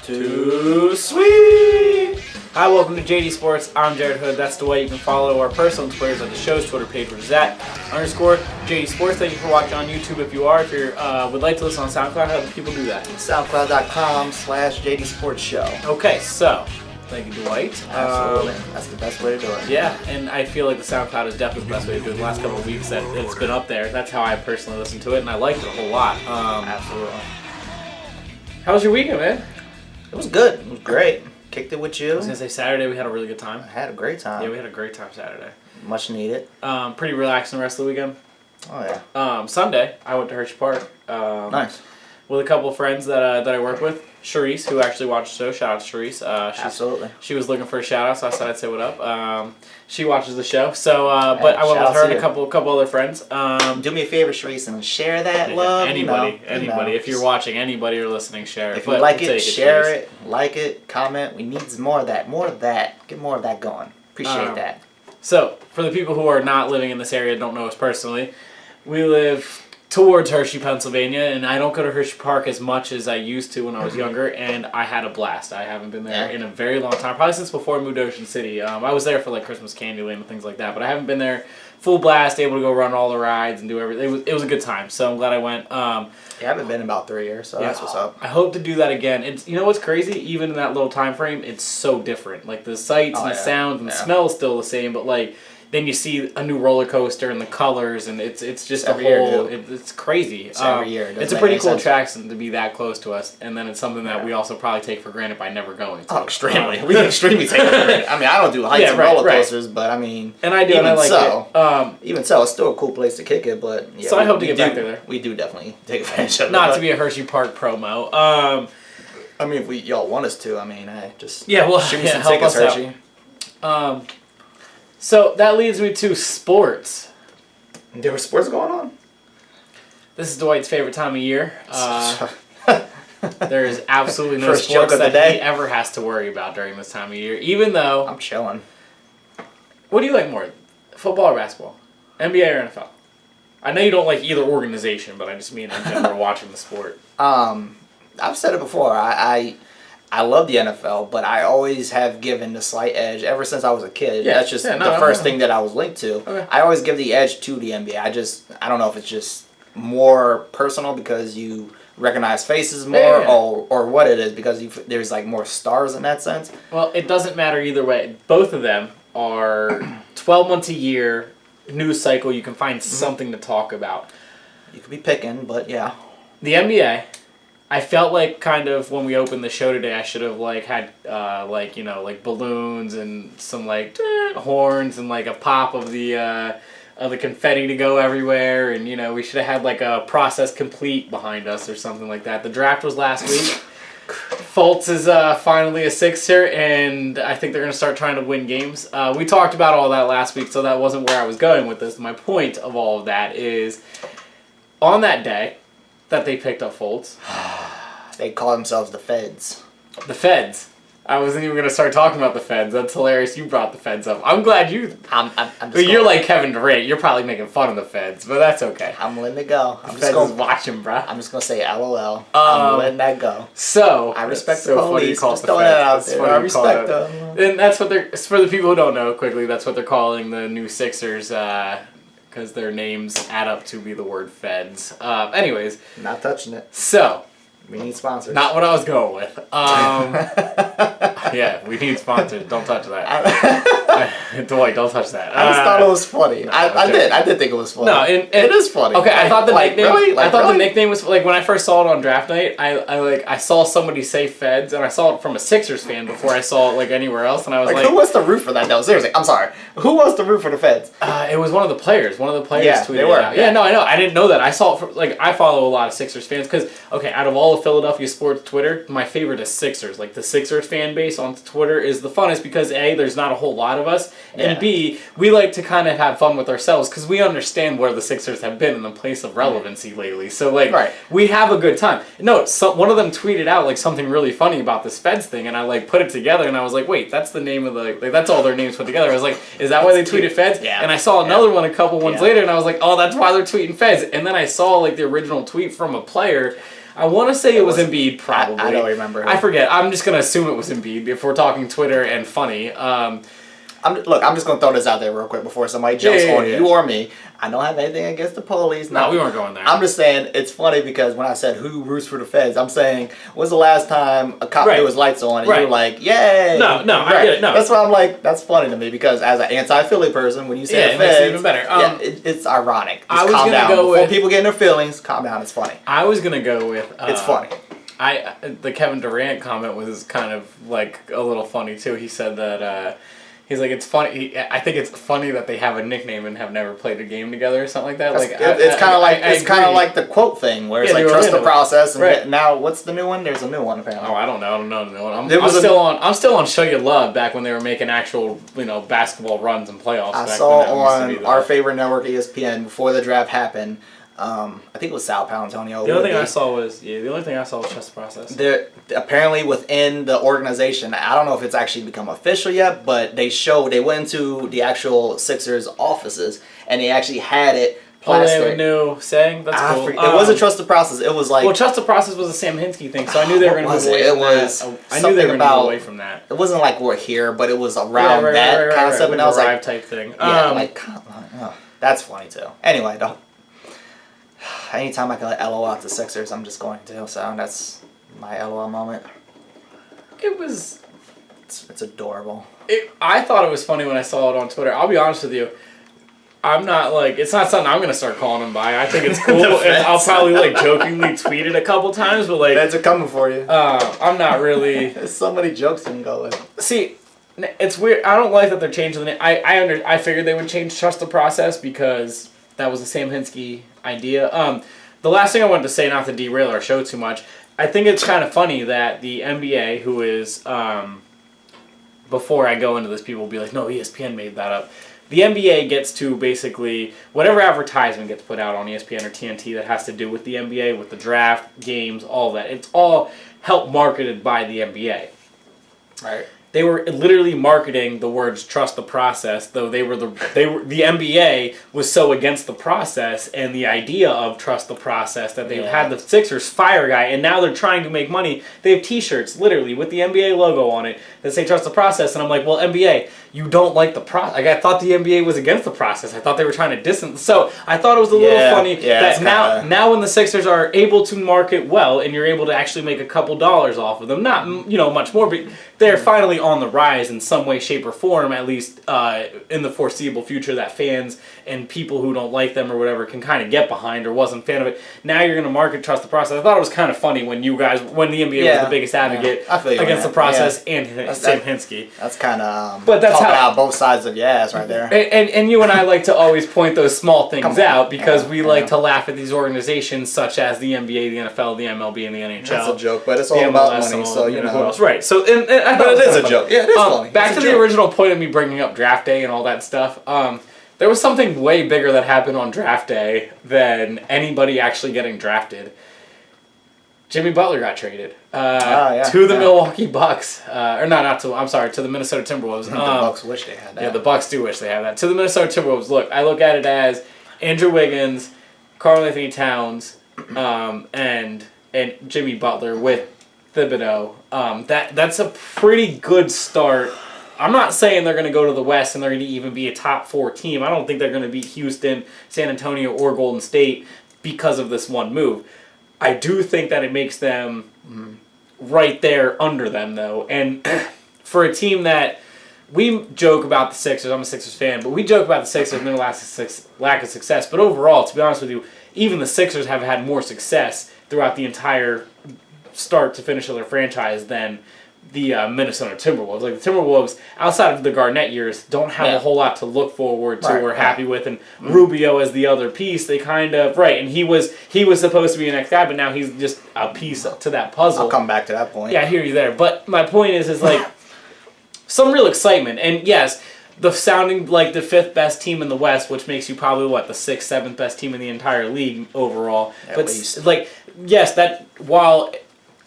Too sweet! Hi, welcome to JD Sports. I'm Jared Hood. That's the way you can follow our personal Twitters at the show's Twitter page, which is @_JD Sports. Thank you for watching on YouTube. If you are, if you would like to listen on SoundCloud, how do people do that? SoundCloud.com/JD Sports Show. Okay, so thank you, Dwight. Absolutely. That's the best way to do it. Yeah, and I feel like the SoundCloud is definitely the best way to do it. The last couple of weeks that it's been up there, that's how I personally listen to it, and I liked it a whole lot. Absolutely. How was your weekend, man? It was good. It was great. Kicked it with you. I was going to say Saturday we had a really good time. I had a great time. Yeah, we had a great time Saturday. Much needed. Pretty relaxing the rest of the weekend. Oh, yeah. Sunday, I went to Hershey Park. Nice. With a couple of friends that I work with. Charisse, who actually watched the show. Shout out to Charisse. Absolutely. She was looking for a shout out, so I said I'd say what up. She watches the show. So, but I went with her and a couple other friends. Do me a favor, Charisse, and share that love. Anybody. If you're watching, anybody or listening, share it. If you like it, share it, like it, comment. We need more of that. More of that. Get more of that going. Appreciate that. So, for the people who are not living in this area, don't know us personally, we live towards Hershey, Pennsylvania, and I don't go to Hershey Park as much as I used to when I was younger, and I had a blast. I haven't been there in a very long time, probably since before I moved to Ocean City. I was there for like Christmas Candyland and things like that, but I haven't been there full blast, able to go run all the rides and do everything. It was a good time, so I'm glad I went. I haven't been in about 3 years, so that's what's up. I hope to do that again. It's, you know what's crazy? Even in that little time frame, it's so different. Like the sights and the sounds and the smell is still the same, but like then you see a new roller coaster and the colors, and it's just every a whole. Year, it's crazy. It's every year. It's a pretty cool attraction to be that close to us, and then it's something that we also probably take for granted by never going to. Oh, extremely. We extremely take it for granted. I mean, I don't do heights and roller coasters, but I mean, and I do, and I like it. Even so, it's still a cool place to kick it. But yeah, so I hope to get back there. We do definitely take advantage of it. Not to be a Hershey Park promo. I mean, if y'all want us to, I mean, hey, just shoot me some tickets, Hershey. So that leads me to sports. There were sports going on? This is Dwight's favorite time of year. There is absolutely no First sports that he ever has to worry about during this time of year. Even though... I'm chilling. What do you like more? Football or basketball? NBA or NFL? I know you don't like either organization, but I just mean in general watching the sport. I've said it before. I love the NFL, but I always have given the slight edge ever since I was a kid. Yeah, that's just the first thing that I was linked to. Okay. I always give the edge to the NBA. I don't know if it's just more personal because you recognize faces more or what it is because there's like more stars in that sense. Well, it doesn't matter either way. Both of them are 12 months a year, news cycle. You can find something to talk about. You could be picking, but yeah. The NBA... I felt like kind of when we opened the show today, I should have like had like balloons and some like horns and like a pop of the confetti to go everywhere, and we should have had like a process complete behind us or something like that. The draft was last week. Fultz is finally a Sixer, and I think they're going to start trying to win games. We talked about all that last week, so that wasn't where I was going with this. My point of all of that is on that day that they picked up Fultz. They call themselves the Feds. The Feds. I wasn't even going to start talking about the Feds. That's hilarious. You brought the Feds up. I'm glad you... You're like Kevin Durant. You're probably making fun of the Feds, but that's okay. I'm letting it go. I'm just going to watch him, bro. I'm just going to say LOL. I'm letting that go. So... I respect the police. Just throwing that out there. I respect them. And that's what they're... For the people who don't know, quickly, that's what they're calling the new Sixers, because their names add up to be the word Feds. Anyways. Not touching it. So... We need sponsors. Not what I was going with. Yeah, we need sponsors. Don't touch that. Dwight, don't touch that. I just thought it was funny. No, I did think it was funny. No, it is funny. Okay, I thought the nickname. Really? I thought the nickname was like when I first saw it on draft night. I saw somebody say Feds, and I saw it from a Sixers fan before I saw it like anywhere else, and I was like, who wants to root for that? No, seriously, I'm sorry. Who wants to root for the Feds? It was one of the players. One of the players tweeted they were. it out. Yeah, no, I know. I didn't know that. I saw it from, I follow a lot of Sixers fans because out of all of Philadelphia sports Twitter, my favorite is Sixers. Like the Sixers fan base on Twitter is the funnest because A, there's not a whole lot of us, and B, we like to kind of have fun with ourselves because we understand where the Sixers have been in the place of relevancy lately. So we have a good time. No, one of them tweeted out something really funny about this Feds thing, and I put it together, and I was like, wait, that's the name of that's all their names put together. I was like, is that why they tweeted Feds? Yeah. And I saw another one a couple ones later, and I was like, oh, that's why they're tweeting Feds. And then I saw the original tweet from a player. I want to say it was Embiid, probably. I don't remember. I forget. I'm just going to assume it was Embiid if we're talking Twitter and funny. I'm just going to throw this out there real quick before somebody jumps on you or me. I don't have anything against the police. No, we weren't going there. I'm just saying it's funny because when I said who roots for the feds, I'm saying when's the last time a cop threw his lights on and you were like, yay. No, I get it. No. That's why I'm like, that's funny to me because as an anti-Philly person, when you say the feds, it makes it even better. It's ironic. Just I was calm down. go Before people get in their feelings, calm down. It's funny. I was going to go with... it's funny. The Kevin Durant comment was kind of like a little funny too. He said that he's like, it's funny. I think it's funny that they have a nickname and have never played a game together or something like that. Like it's kind of like the quote thing where it's like trust the process. And now what's the new one? There's a new one apparently. Oh, I don't know the new one. I'm still on Show You Love back when they were making actual basketball runs and playoffs. I saw on our favorite network ESPN before the draft happened. I think it was Sal Paolantonio. The only thing I saw was trust the process. They're apparently within the organization. I don't know if it's actually become official yet, but they went into the actual Sixers offices and they actually had it plastic. Oh, they have a new saying? That's cool. It wasn't trust the process. It was like... Well, trust the process was a Sam Hinkie thing, so I knew they were going to move away from that. I knew they were going to move away from that. It wasn't like we're here, but it was around that concept, and I was like... type thing. Yeah, like, come on. That's funny, too. Anyway, anytime I can LOL at the Sixers, I'm just going to. So that's my LOL moment. It was... It's adorable. I thought it was funny when I saw it on Twitter. I'll be honest with you. I'm not like... It's not something I'm going to start calling him by. I think it's cool. And I'll probably jokingly tweet it a couple times, but Feds are coming for you. I'm not really... There's so many jokes you can go with. See... It's weird. I don't like that they're changing the name. I figured they would change Trust the Process because that was the Sam Hinkie idea. The last thing I wanted to say, not to derail our show too much, I think it's kind of funny that the NBA, who is, before I go into this, people will be like, no, ESPN made that up. The NBA gets to basically, whatever advertisement gets put out on ESPN or TNT that has to do with the NBA, with the draft, games, all that, it's all help marketed by the NBA. Right. They were literally marketing the words "trust the process," though the NBA was so against the process and the idea of trust the process that they've had the Sixers fire a guy, and now they're trying to make money. They have T-shirts literally with the NBA logo on it that say "trust the process," and I'm like, well, NBA, you don't like the process. Like, I thought the NBA was against the process. I thought they were trying to distance. So I thought it was a little funny that now when the Sixers are able to market well and you're able to actually make a couple dollars off of them, not much more, but they're finally on the rise in some way, shape, or form, at least in the foreseeable future, that fans and people who don't like them or whatever can kind of get behind or wasn't a fan of it. Now you're going to market trust the process. I thought it was kind of funny when the NBA was the biggest advocate against the process and Sam Hinkie. That's kind of but that's talking out both sides of your ass right there. And you and I like to always point those small things out because we like to laugh at these organizations such as the NBA, the NFL, the MLB, and the NHL. That's a joke, but it's all about money, so you know. Right. So, and I thought it is a joke. Yeah, it is funny. Back to the original point of me bringing up draft day and all that stuff. There was something way bigger that happened on draft day than anybody actually getting drafted. Jimmy Butler got traded to the Milwaukee Bucks, to the Minnesota Timberwolves. The Bucks wish they had that. Yeah, the Bucks do wish they had that. To the Minnesota Timberwolves. Look, I look at it as Andrew Wiggins, Karl-Anthony Towns, and Jimmy Butler with Thibodeau. That's a pretty good start. I'm not saying they're going to go to the West and they're going to even be a top 4 team. I don't think they're going to beat Houston, San Antonio, or Golden State because of this one move. I do think that it makes them right there under them, though. And for a team that we joke about the Sixers, I'm a Sixers fan, but we joke about the Sixers and their lack of success. But overall, to be honest with you, even the Sixers have had more success throughout the entire start to finish of their franchise than the Minnesota Timberwolves. Like, the Timberwolves, outside of the Garnett years, don't have a whole lot to look forward to or happy with. And Rubio as the other piece, they kind of... Right, and he was supposed to be the next guy, but now he's just a piece to that puzzle. I'll come back to that point. Yeah, I hear you there. But my point is like, some real excitement. And yes, the sounding like the 5th best team in the West, which makes you probably, the 6th, 7th best team in the entire league overall. At least. Like, yes, that... While...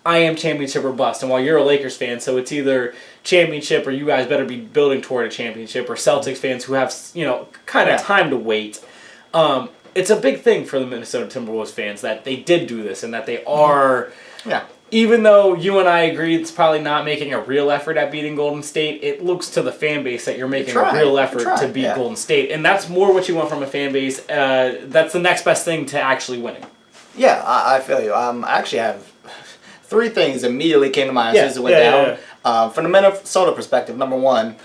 I am championship or bust, and while you're a Lakers fan, so it's either championship or you guys better be building toward a championship, or Celtics fans who have, kind of time to wait. it's a big thing for the Minnesota Timberwolves fans that they did do this and that they are. Yeah. Even though you and I agree it's probably not making a real effort at beating Golden State, it looks to the fan base that you're making a real effort to beat Golden State. And that's more what you want from a fan base. That's the next best thing to actually winning. Yeah, I feel you. I actually have 3 things immediately came to mind as it went down. From the Minnesota perspective, number 1,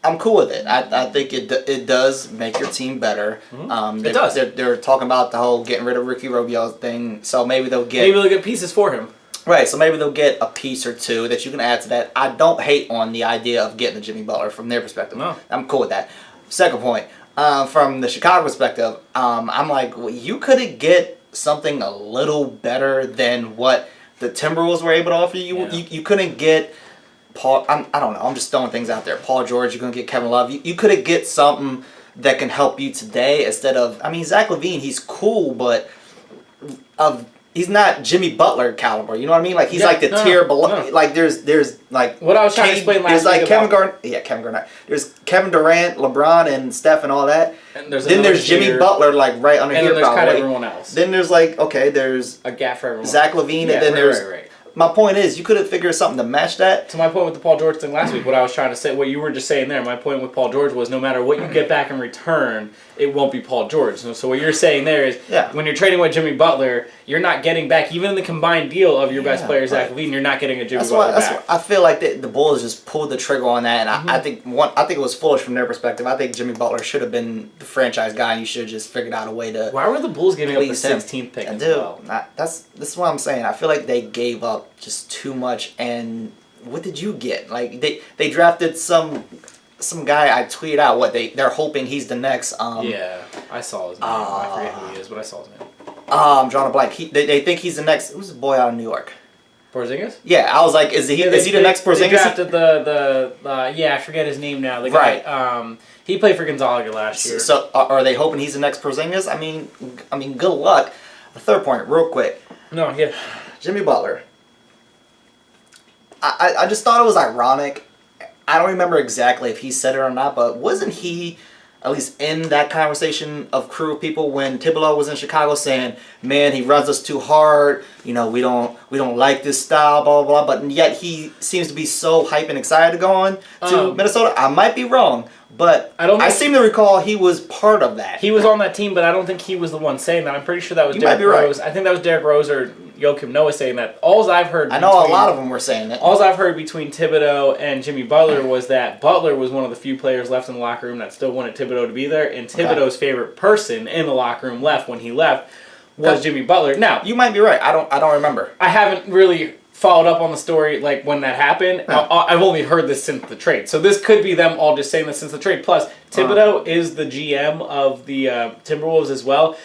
I'm cool with it. I think it does make your team better. It does. They're talking about the whole getting rid of Ricky Rubio thing, so maybe they'll get pieces for him. Right, so maybe they'll get a piece or 2 that you can add to that. I don't hate on the idea of getting a Jimmy Butler from their perspective. No. I'm cool with that. Second point, from the Chicago perspective, I'm like, well, you couldn't get something a little better than what the Timberwolves were able to offer you. Yeah. You couldn't get Paul. I don't know. I'm just throwing things out there. Paul George. You couldn't get Kevin Love. You couldn't get something that can help you today instead of. I mean, Zach LaVine. He's cool, but he's not Jimmy Butler caliber. You know what I mean? Like he's like the tier below. No. Like there's like what I was trying to explain last week. There's like Kevin Garnett. There's Kevin Durant, LeBron, and Steph, and all that. And there's Jimmy Butler like right under and here. And then there's kind of everyone else. Then there's like there's a gap for everyone. Zach LaVine, and then there's. Right. My point is, you could have figured something to match that. To my point with the Paul George thing last week, what I was trying to say, what you were just saying there, my point with Paul George was no matter what you get back in return, it won't be Paul George. So what you're saying there is, when you're trading with Jimmy Butler, you're not getting back, even in the combined deal of your best player, Zach LaVine, you're not getting a Jimmy Butler back. I feel like the Bulls just pulled the trigger on that, and I think it was foolish from their perspective. I think Jimmy Butler should have been the franchise guy, and you should have just figured out a way to. Why were the Bulls giving up the 16th pick as well? This is what I'm saying. I feel like they gave up just too much, and what did you get? Like they drafted some guy. I tweeted out what they're hoping he's the next. Yeah, I saw his name. I forget who he is, but I saw his name. I'm drawing a blank. They think he's the next. Who's the boy out of New York? Porzingis? Yeah, I was like, is he the next Porzingis? They drafted the I forget his name now. The guy, right. He played for Gonzaga last year. So are they hoping he's the next Porzingis? I mean, good luck. The third point, real quick. No, yeah. Jimmy Butler. I just thought it was ironic. I don't remember exactly if he said it or not, but wasn't he at least in that conversation of crew people when Tebow was in Chicago saying, "Man, he runs us too hard. You know, we don't like this style, blah blah blah." But yet he seems to be so hype and excited to go on to Minnesota. I might be wrong, but I seem to recall he was part of that. He was on that team, but I don't think he was the one saying that. I'm pretty sure that was Derrick Rose. Right. I think that was Derrick Rose or Joakim Noah saying that. All I've heard. I know a lot of them were saying that. All I've heard between Thibodeau and Jimmy Butler was that Butler was one of the few players left in the locker room that still wanted Thibodeau to be there, and Thibodeau's favorite person in the locker room when he left was Jimmy Butler. Now you might be right. I don't remember. I haven't really followed up on the story like when that happened. I've only heard this since the trade, so this could be them all just saying this since the trade. Plus, Thibodeau is the GM of the Timberwolves as well.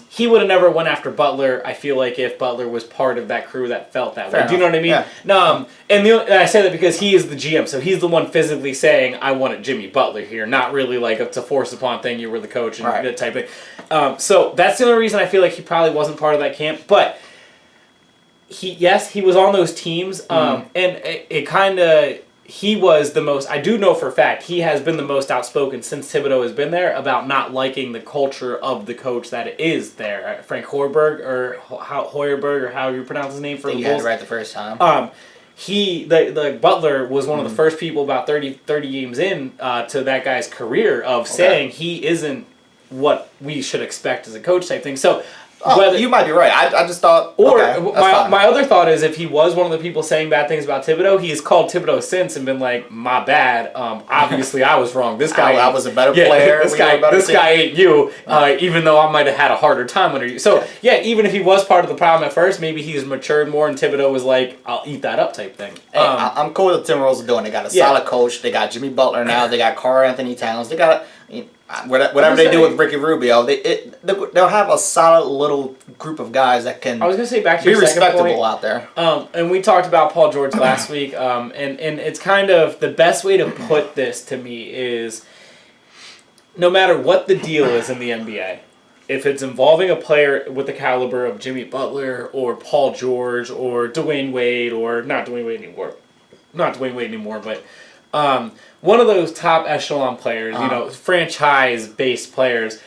He would have never went after Butler. I feel like if Butler was part of that crew that felt that way. Do you know what I mean? Yeah. No, and I say that because he is the GM, so he's the one physically saying, "I wanted Jimmy Butler here," not really like it's a forced upon thing. You were the coach and that type of thing. So that's the only reason I feel like he probably wasn't part of that camp, but. He was on those teams, and it kind of he was the most. I do know for a fact he has been the most outspoken since Thibodeau has been there about not liking the culture of the coach that is there. Frank Hoiberg or how you pronounce his name for the Bulls. You had it right the first time. The Butler was one of the first people about 30 games in to that guy's career of saying he isn't what we should expect as a coach type thing. So. You might be right. I just thought. Or my other thought is if he was one of the people saying bad things about Thibodeau, he has called Thibodeau since and been like, "My bad. Obviously, I was wrong. This guy. I was a better player. This guy ain't you. Even though I might have had a harder time under you. So even if he was part of the problem at first, maybe he's matured more, and Thibodeau was like, "I'll eat that up" type thing. Hey, I'm cool with what the Timberwolves are doing. They got a solid coach. They got Jimmy Butler now. They got Karl Anthony Towns. They got. Whatever they do with Ricky Rubio, they'll have a solid little group of guys that can. I was gonna say back to your respectable point, out there. And we talked about Paul George last week. And it's kind of the best way to put this to me is, no matter what the deal is in the NBA, if it's involving a player with the caliber of Jimmy Butler or Paul George or Dwayne Wade or not Dwayne Wade anymore, but. One of those top echelon players, franchise-based players,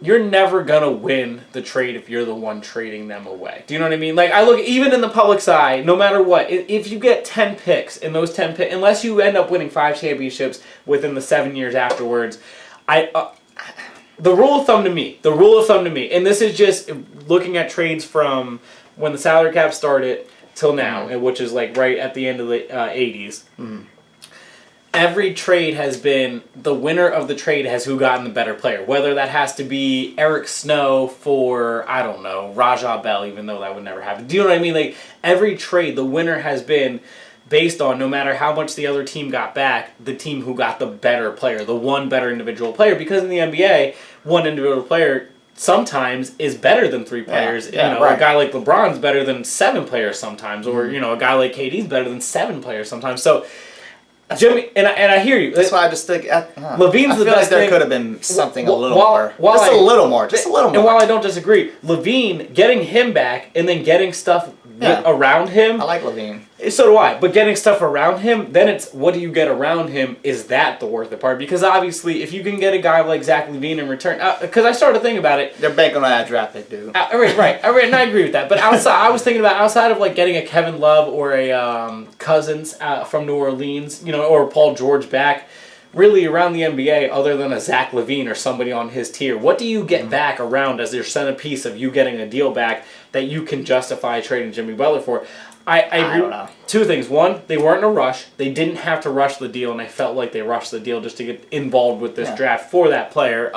you're never gonna win the trade if you're the one trading them away. Do you know what I mean? Like, I look, even in the public's eye, no matter what, if you get 10 picks, and those 10 picks, unless you end up winning 5 championships within the 7 years afterwards, the rule of thumb to me, and this is just looking at trades from when the salary cap started till now, which is like right at the end of the 80s. Every trade has been, the winner of the trade has who gotten the better player. Whether that has to be Eric Snow for, I don't know, Rajah Bell, even though that would never happen. Do you know what I mean? Like, every trade, the winner has been based on, no matter how much the other team got back, the team who got the better player, the one better individual player. Because in the NBA, one individual player sometimes is better than 3 players. A guy like LeBron's better than 7 players sometimes. Or, a guy like KD's better than 7 players sometimes. So, Jimmy, and I hear you. That's why I just think LaVine's the best like there thing. Could have been something a little more. Just a little more. And while I don't disagree, LaVine, getting him back and then getting stuff around him. I like LaVine. So do I. But getting stuff around him, then it's what do you get around him? Is that the worth it part? Because obviously, if you can get a guy like Zach LaVine in return, because I started to think about it. They're banking on that draft pick, dude. Right, and I agree with that. But I was thinking about outside of like getting a Kevin Love or a Cousins from New Orleans, or Paul George back. Really, around the NBA, other than a Zach LaVine or somebody on his tier, what do you get back around as your centerpiece of you getting a deal back that you can justify trading Jimmy Butler for? I agree. Don't know. 2 things. One, they weren't in a rush. They didn't have to rush the deal, and I felt like they rushed the deal just to get involved with this draft for that player.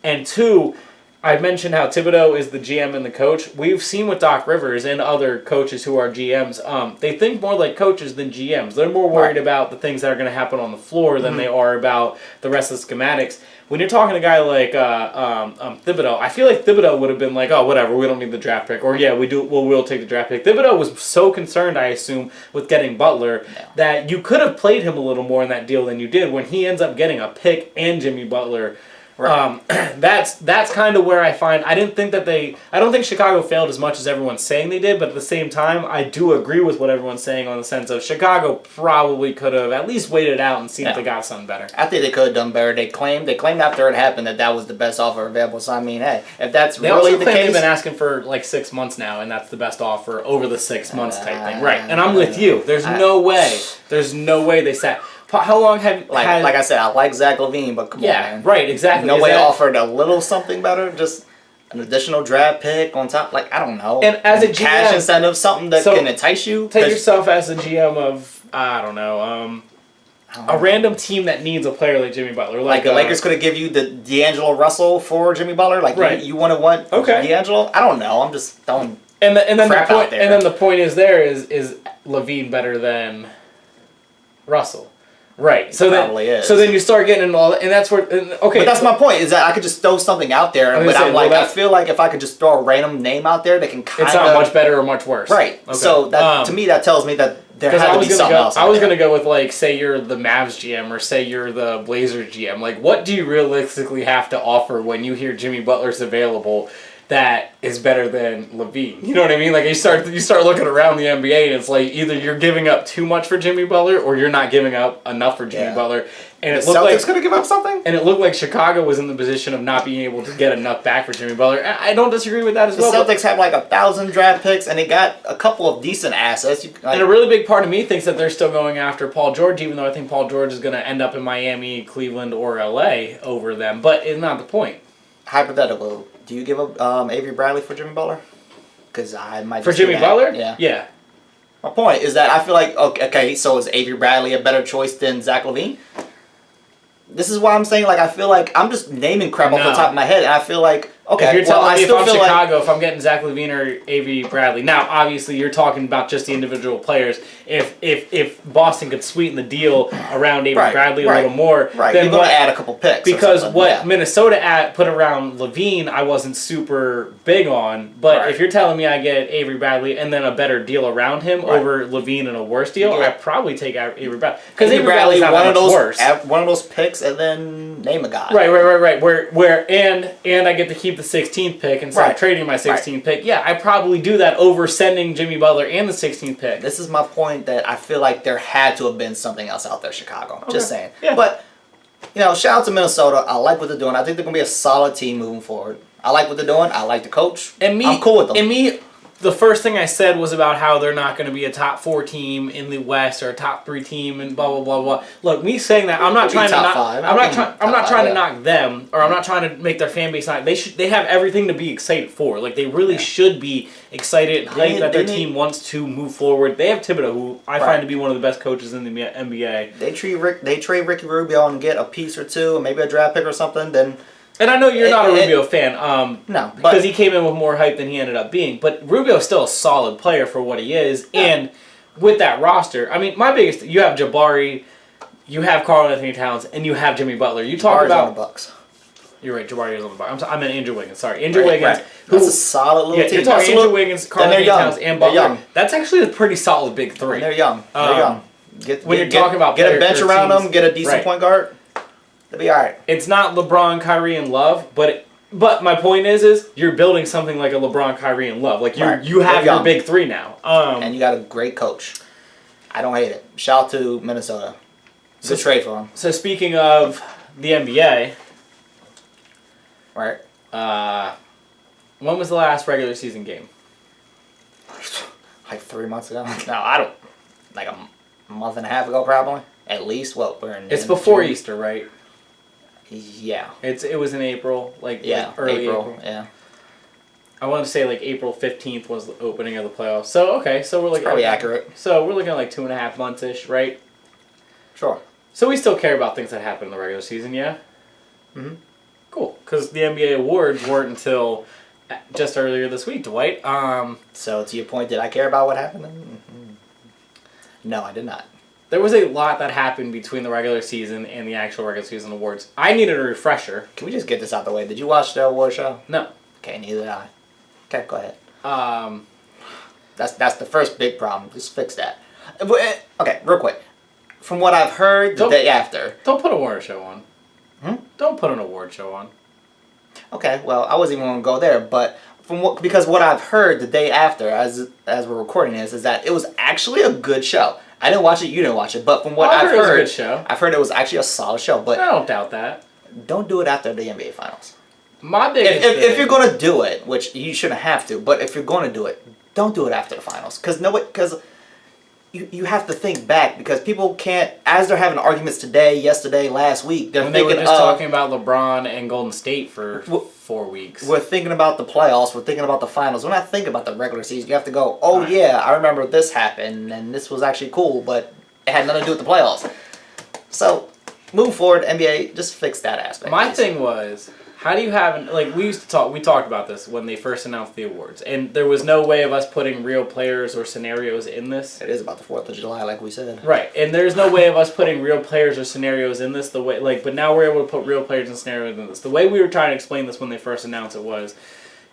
And 2, I mentioned how Thibodeau is the GM and the coach. We've seen with Doc Rivers and other coaches who are GMs, they think more like coaches than GMs. They're more worried about the things that are going to happen on the floor than they are about the rest of the schematics. When you're talking to a guy like Thibodeau, I feel like Thibodeau would have been like, oh, whatever, we don't need the draft pick. Or, yeah, we'll take the draft pick. Thibodeau was so concerned, I assume, with getting Butler that you could have played him a little more in that deal than you did when he ends up getting a pick and Jimmy Butler. That's kind of where I find I don't think Chicago failed as much as everyone's saying they did, but at the same time I do agree with what everyone's saying on the sense of Chicago probably could have at least waited out and seen if they got something better. I think they could have done better. They claimed after it happened that was the best offer available. So I mean, hey, if that's really the case, they've been asking for like 6 months now, and that's the best offer over the 6 months type thing, right? And I'm with you. There's no way they sat. How long have like I said, I like Zach LaVine, but come on, man. Right, exactly. No way offered a little something better, just an additional draft pick on top. Like, I don't know. And as a GM, cash incentive, something that can entice you. Take yourself as a GM of a random team that needs a player like Jimmy Butler. Like the Lakers could have give you the D'Angelo Russell for Jimmy Butler. Like you want to want D'Angelo? I don't know. I'm just throwing the point is LaVine better than Russell? Right. So then you start getting into all, and that's where okay. But that's my point. Is that I could just throw something out there, I feel like if I could just throw a random name out there, they can kind of. It's not much better or much worse. Right. Okay. So that to me that tells me that there had to be something else. I was gonna go with like, say you're the Mavs GM or say you're the Blazers GM. Like, what do you realistically have to offer when you hear Jimmy Butler's available? That is better than LaVine. You know what I mean? Like you start looking around the NBA and it's like either you're giving up too much for Jimmy Butler or you're not giving up enough for Jimmy Butler. And it looked Celtics could have given up something. And it looked like Chicago was in the position of not being able to get enough back for Jimmy Butler. And I don't disagree with that as well. The Celtics have like 1,000 draft picks and they got a couple of decent assets. And a really big part of me thinks that they're still going after Paul George, even though I think Paul George is going to end up in Miami, Cleveland, or LA over them. But it's not the point. Hypothetical. Do you give up Avery Bradley for Jimmy Butler? Because I might. For Jimmy Butler? Yeah. My point is that I feel like okay, so is Avery Bradley a better choice than Zach LaVine? This is why I'm saying I feel like I'm just naming crap off the top of my head, and I feel like okay. If you're telling me if I'm Chicago, if I'm getting Zach LaVine or Avery Bradley, now obviously you're talking about just the individual players. If Boston could sweeten the deal around Avery Bradley a little more, then you're going to add a couple picks. Because what Minnesota put around LaVine, I wasn't super big on. But if you're telling me I get Avery Bradley and then a better deal around him over LaVine and a worse deal, I'd probably take Avery Bradley. Because Avery Bradley's not that much worse. One of those picks and then name a guy. Right. And I get to keep the 16th pick instead of trading my 16th pick. Yeah, I probably do that over sending Jimmy Butler and the 16th pick. This is my point that I feel like there had to have been something else out there, Chicago. Just saying. Yeah. But shout out to Minnesota. I like what they're doing. I think they're going to be a solid team moving forward. I like what they're doing. I like the coach. I'm cool with them. The first thing I said was about how they're not going to be a top 4 team in the West or a top 3 team and blah blah blah blah. Look, me saying that I'm not trying to knock. I'm not trying to knock them, or I'm not trying to make their fan base not. They have everything to be excited for. Like they really should be excited and hyped that their team wants to move forward. They have Thibodeau, who I find to be one of the best coaches in the NBA. They trade Ricky Rubio and get a piece or two, maybe a draft pick or something. Then. And I know you're not a Rubio fan, no, because he came in with more hype than he ended up being. But Rubio's still a solid player for what he is, and with that roster, I mean, you have Jabari, you have Karl-Anthony Towns, and you have Jimmy Butler. You talk about on the Bucks. You're right, Jabari is on the Bucks. I meant Andrew Wiggins. Sorry, Andrew Wiggins. Right. That's a solid little team. You're talking Andrew Wiggins, Karl-Anthony Towns, and Butler. That's actually a pretty solid big 3. And they're young. When you're talking about get a bench around them, get a decent point guard. They'll be all right. It's not LeBron, Kyrie, and Love, but my point is you're building something like a LeBron, Kyrie, and Love. Like you have your big 3 now, and you got a great coach. I don't hate it. Shout out to Minnesota. Good trade for them. So speaking of the NBA, right? When was the last regular season game? Like 3 months ago. No, I don't. Like a month and a half ago, probably. At least. Well, we're in. It's before June. Easter, right? Yeah. It was in April, like early April. Yeah. I want to say like April 15th was the opening of the playoffs. So we're like probably accurate. So we're looking at like 2.5 months ish, right? Sure. So we still care about things that happen in the regular season, yeah. Mhm. Cool, because the NBA awards weren't until just earlier this week, Dwight. So to your point, did I care about what happened? Mm-hmm. No, I did not. There was a lot that happened between the regular season and the actual regular season awards. I needed a refresher. Can we just get this out the way? Did you watch the award show? No. Okay, neither did I. Okay, go ahead. That's the first big problem. Just fix that. Okay, real quick. From what I've heard, the day after. Don't put an award show on. Don't put an award show on. Okay, well, I wasn't even going to go there, but because what I've heard the day after, as we're recording this, is that it was actually a good show. I didn't watch it, you didn't watch it, but from what I've heard, it was a good show. I've heard it was actually a solid show. But I don't doubt that. Don't do it after the NBA Finals. My biggest if you're going to do it, which you shouldn't have to, but if you're going to do it, don't do it after the Finals, because you have to think back, because people can't, as they're having arguments today, yesterday, last week, they were just talking about LeBron and Golden State for 4 weeks. We're thinking about the playoffs, we're thinking about the finals. We're not thinking about the regular season. You have to go, yeah, I remember this happened, and this was actually cool, but it had nothing to do with the playoffs. So, moving forward, NBA, just fix that aspect. My thing was, how do you have, like, we talked about this when they first announced the awards, and there was no way of us putting real players or scenarios in this. It is about the 4th of July, like we said. Right, and there's no way of us putting real players or scenarios in this, but now we're able to put real players and scenarios in this. The way we were trying to explain this when they first announced it was,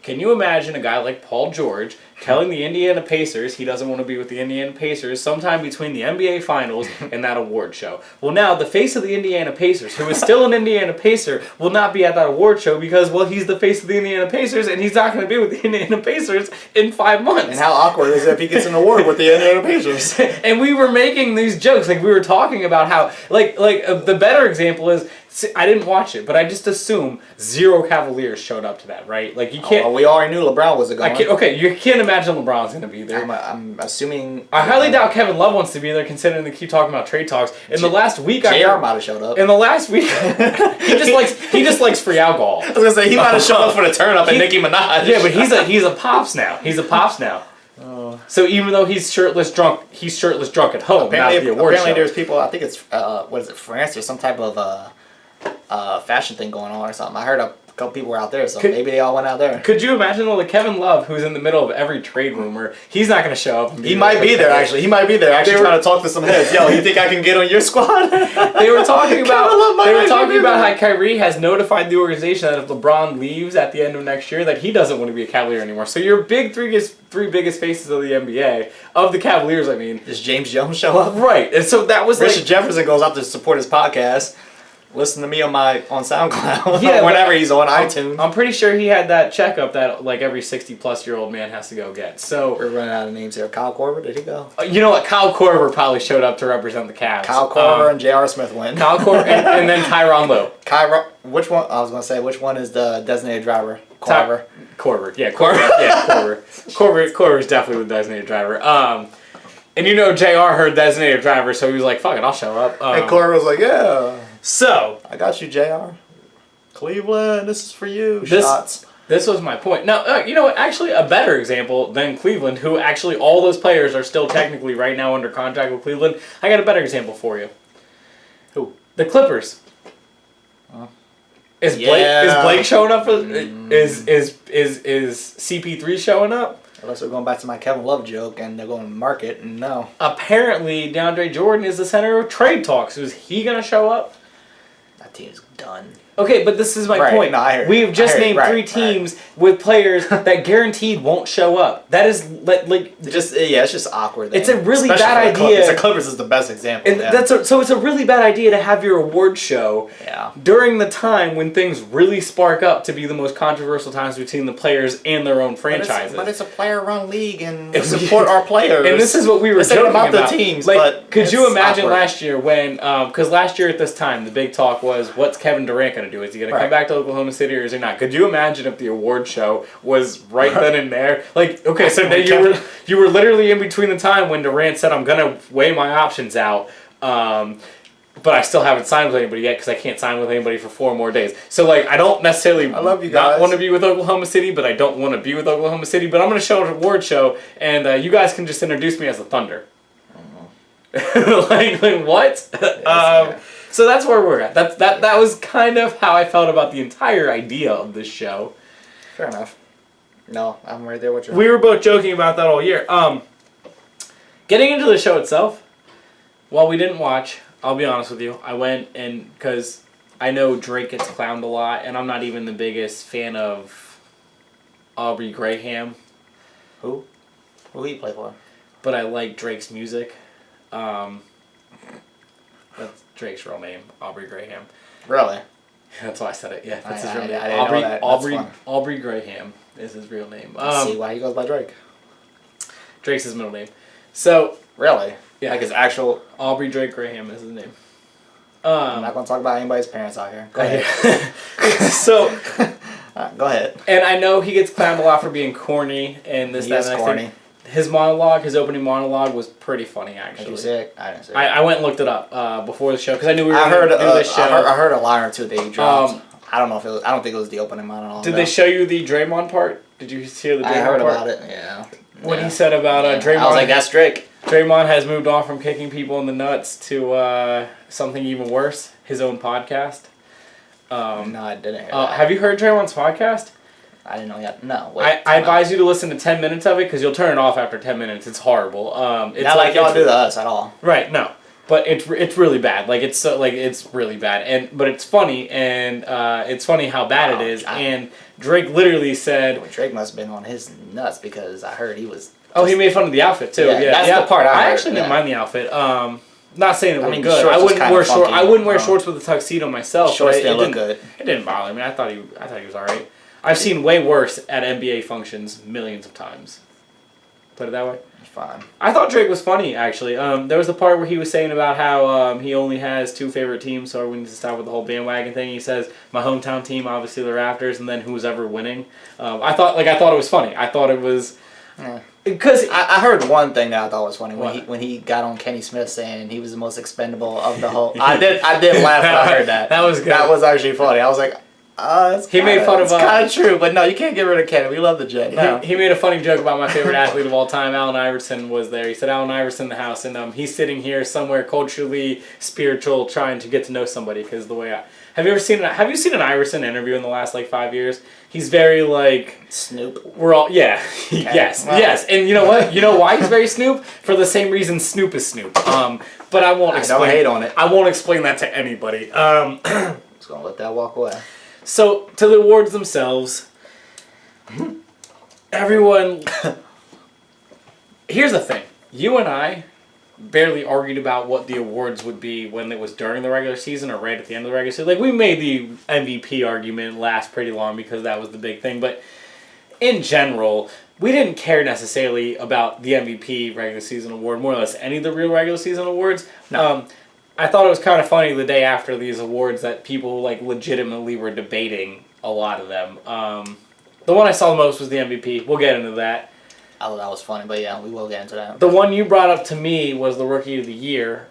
can you imagine a guy like Paul George telling the Indiana Pacers he doesn't want to be with the Indiana Pacers sometime between the NBA Finals and that award show? Well, now the face of the Indiana Pacers, who is still an Indiana Pacer, will not be at that award show because, well, he's the face of the Indiana Pacers and he's not going to be with the Indiana Pacers in 5 months. And how awkward is it if he gets an award with the Indiana Pacers? And we were making these jokes, like we were talking about how, the better example is, I didn't watch it, but I just assume 0 Cavaliers showed up to that, right? Like you can't. We already knew LeBron was going. Okay, you can't imagine LeBron's going to be there. I'm assuming. I highly doubt Kevin Love wants to be there, considering they keep talking about trade talks. In the last week, JR might have showed up. In the last week, he just likes free alcohol. I was gonna say he might have showed up for the turn up at Nicki Minaj. Yeah, but he's a pops now. He's a pops now. So even though he's shirtless drunk at home. Apparently, not the award show. There's people. I think it's what is it, France or some type of fashion thing going on or something. I heard a couple people were out there, so maybe they all went out there. Could you imagine, like Kevin Love, who's in the middle of every trade rumor, he's not going to show up. He might be there, actually. He might be there, actually, trying to talk to some heads. Yo, you think I can get on your squad? They were talking about how Kyrie has notified the organization that if LeBron leaves at the end of next year, that he doesn't want to be a Cavalier anymore. So your big three biggest faces of the NBA, of the Cavaliers, I mean. Does James Jones show up? Right. And so that was Richard Jefferson goes out to support his podcast. Listen to me on SoundCloud. Yeah, whenever he's on iTunes. I'm pretty sure he had that checkup that like every 60-plus-year-old man has to go get. So we're running out of names here. Kyle Korver, did he go? You know what? Kyle Korver probably showed up to represent the Cavs. Kyle Korver and J.R. Smith win. Kyle Korver and then Tyronn Lowe. Which one? I was gonna say which one is the designated driver? Korver. Korver. Yeah, Korver. Yeah, Korver. Korver's definitely the designated driver. And you know, JR heard designated driver, so he was like, "Fuck it, I'll show up." And Korver was like, "Yeah." So I got you, JR. Cleveland, this is for you. Shots. This was my point. Now, you know what? Actually, a better example than Cleveland, who actually all those players are still technically right now under contract with Cleveland. I got a better example for you. Who? The Clippers. Is Blake showing up? Is CP3 showing up? Unless we're going back to my Kevin Love joke and they're going to market, and no. Apparently, DeAndre Jordan is the center of trade talks. Is he going to show up? That team's done. Okay, but this is my point. No, We've just named three teams with players that guaranteed won't show up. That is like it's just awkward. It's a really bad idea. The Clippers is the best example. And so it's a really bad idea to have your award show during the time when things really spark up to be the most controversial times between the players and their own franchises. But it's a player-run league, and we support our players. And this is what we were joking about the teams. Like, but could you imagine last year when? Because last year at this time, the big talk was, what's Kevin Durant going to do? Is he going to come back to Oklahoma City or is he not? Could you imagine if the award show was right then and there? Like, okay, so you were literally in between the time when Durant said, "I'm gonna weigh my options out," but I still haven't signed with anybody yet because I can't sign with anybody for 4 more days. So like, I don't necessarily I love you guys. not want to be with Oklahoma City, but I don't want to be with Oklahoma City. But I'm gonna show an award show, and you guys can just introduce me as the Thunder. like what? So that's where we're at. That was kind of how I felt about the entire idea of this show. Fair enough. No, I'm right there with you. We were both joking about that all year. Getting into the show itself, while we didn't watch, I'll be honest with you, I went and because I know Drake gets clowned a lot, and I'm not even the biggest fan of Aubrey Graham. Who? Who he play for? But I like Drake's music. That's Drake's real name, Aubrey Graham. Really? That's why I said it. Yeah, that's his real name. Aubrey Graham is his real name. See why he goes by Drake. Drake's his middle name. So really, yeah, like his actual Aubrey Drake Graham is his name. I'm not gonna talk about anybody's parents out here. Go ahead. So, go ahead. And I know he gets clowned a lot for being corny and this. He is corny. His opening monologue was pretty funny, actually. Did you see it? I didn't see it. I went and looked it up before the show because I knew we were going to do this show. I heard a line or two that he dropped. I don't know if it was. I don't think it was the opening monologue. Did they show you the Draymond part? Did you hear the Draymond part? I heard about it. Yeah. What he said about Draymond. I was like, that's Drake. Draymond has moved on from kicking people in the nuts to something even worse. His own podcast. No, I didn't hear that. Have you heard Draymond's podcast? I didn't know yet. No. Wait, I advise you to listen to 10 minutes of it because you'll turn it off after 10 minutes. It's horrible. It's not like y'all do to us at all. Right. No. But it's really bad. Like it's really bad. But it's funny and it's funny how bad it is. And Drake literally said. Well, Drake must have been on his nuts because I heard he was. He made fun of the outfit too. Yeah, that's the part I actually didn't mind the outfit. Not saying it wasn't good. I wouldn't wear shorts. I wouldn't wear shorts with a tuxedo myself. Shorts didn't look good. It didn't bother me. I thought he was all right. I've seen way worse at NBA functions millions of times. Put it that way. It's fine. I thought Drake was funny, actually. There was a part where he was saying about how he only has 2 favorite teams, so we need to stop with the whole bandwagon thing. He says, my hometown team, obviously the Raptors, and then who's ever winning. I thought it was funny. I thought it was... Because I heard one thing that I thought was funny when he got on Kenny Smith saying he was the most expendable of the whole... I did laugh when I heard that. That was good. That was actually funny. I was like... he made fun of... It's kind of true, but no, you can't get rid of Kenny. We love the Jet. No. He made a funny joke about my favorite athlete of all time, Allen Iverson, was there. He said, Allen Iverson in the house, and he's sitting here somewhere culturally spiritual trying to get to know somebody, because the way I... Have you seen an Iverson interview in the last, 5 years? He's very, Snoop. We're all... Yeah. Okay. Yes. And you know what? You know why he's very Snoop? For the same reason Snoop is Snoop. But I won't explain... don't hate on it. I won't explain that to anybody. Just gonna let that walk away. So, to the awards themselves, everyone... Here's the thing. You and I barely argued about what the awards would be when it was during the regular season or right at the end of the regular season. Like, we made the MVP argument last pretty long because that was the big thing. But in general, we didn't care necessarily about the MVP regular season award, more or less any of the real regular season awards. No. I thought it was kind of funny the day after these awards that people like legitimately were debating a lot of them. The one I saw the most was the MVP. We'll get into that. I thought that was funny, but yeah, we will get into that. The one you brought up to me was the Rookie of the Year.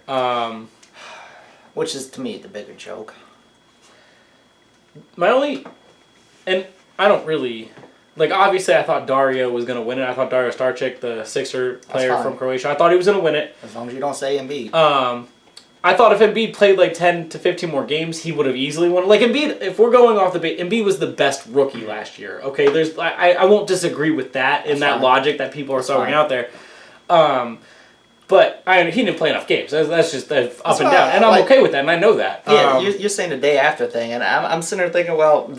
Which is, to me, the bigger joke. My only... And I don't really... Like, obviously, I thought Dario was going to win it. I thought Dario Starczyk, the Sixer player from Croatia, I thought he was going to win it. As long as you don't say Embiid. I thought if Embiid played like 10 to 15 more games, he would have easily won. Like, Embiid, if we're going off the base, Embiid was the best rookie last year. Okay, I won't disagree with that in that logic that people are throwing out there. But he didn't play enough games. That's just up and down. And I'm okay with that, and I know that. Yeah, you're saying the day after thing, and I'm sitting there thinking, well...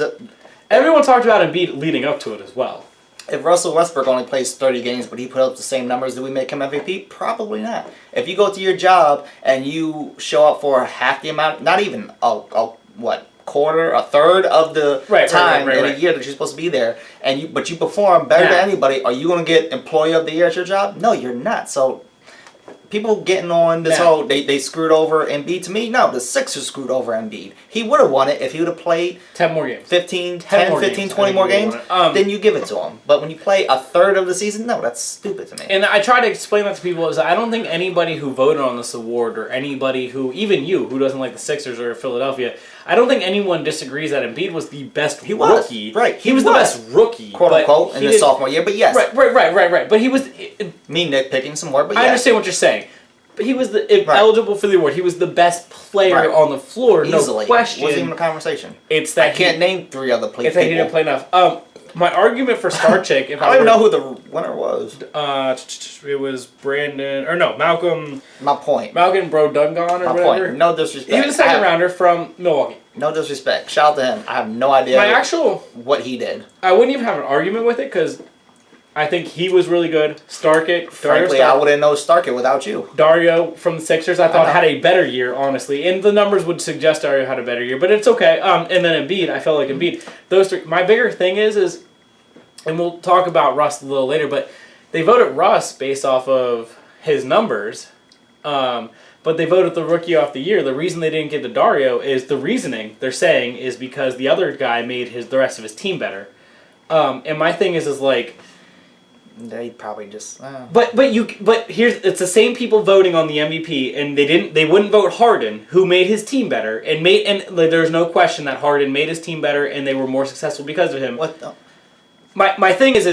Everyone talked about Embiid leading up to it as well. If Russell Westbrook only plays 30 games, but he put up the same numbers, do we make him MVP? Probably not. If you go to your job and you show up for half the amount, not even quarter, a third of the time in a year that you're supposed to be there, but you perform better than anybody, are you going to get Employee of the Year at your job? No, you're not. So people getting on this whole, they screwed over Embiid. To me, no, the Sixers screwed over Embiid. He would have won it if he would have played 10 more games. 15, 20 more games, then you give it to him. But when you play a third of the season, no, that's stupid to me. And I try to explain that to people is I don't think anybody who voted on this award or anybody who, even you, who doesn't like the Sixers or Philadelphia, I don't think anyone disagrees that Embiid was the best rookie. Right. He was the best rookie. Quote unquote, in his sophomore year, but yes. Right. But he was... Me nitpicking some more, but yes. I understand what you're saying. But he was eligible for the award. He was the best player on the floor, easily. No question. Wasn't even a conversation. It's that I can't name 3 other people. It's that he didn't play enough. My argument for Starczyk, if I don't even know who the winner was. It was Malcolm. My point. Malcolm Brogdon or whatever. Point. No disrespect. He was a second rounder from Milwaukee. No disrespect. Shout out to him. I have no idea what he did. I wouldn't even have an argument with it because I think he was really good. Frankly, I wouldn't know Starczyk without you. Dario from the Sixers, I thought had a better year, honestly. And the numbers would suggest Dario had a better year, but it's okay. And then Embiid, I felt like Embiid. Those 3. My bigger thing is, and we'll talk about Russ a little later, but they voted Russ based off of his numbers. But they voted the Rookie of the Year. The reason they didn't give to Dario is the reasoning they're saying is because the other guy made the rest of his team better. And my thing is like. They probably just. But here's it's the same people voting on the MVP, and they wouldn't vote Harden, who made his team better, and there's no question that Harden made his team better, and they were more successful because of him. What the? My thing is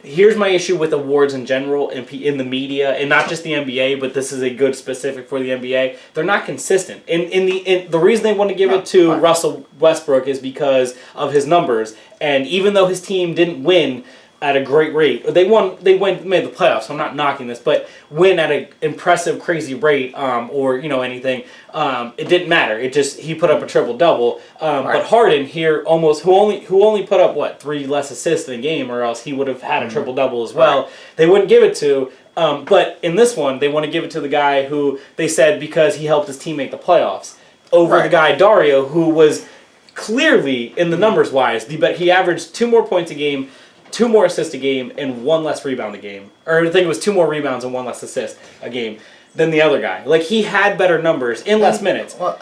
here's my issue with awards in general in the media, and not just the NBA, but this is a good specific for the NBA. They're not consistent. The reason they want to give it to Russell Westbrook is because of his numbers, and even though his team didn't win at a great rate. They made the playoffs, so I'm not knocking this, but win at an impressive, crazy rate, or anything. It didn't matter. He put up a triple-double. But Harden here who only put up 3 less assists in a game, or else he would have had a triple-double as well. Right. They wouldn't give it to. But in this one, they want to give it to the guy who they said because he helped his team make the playoffs over the guy Dario, who was clearly in the numbers wise, he averaged 2 more points a game. 2 more assists a game and 1 less rebound a game. Or I think it was 2 more rebounds and 1 less assist a game than the other guy. Like, he had better numbers in less minutes. Well,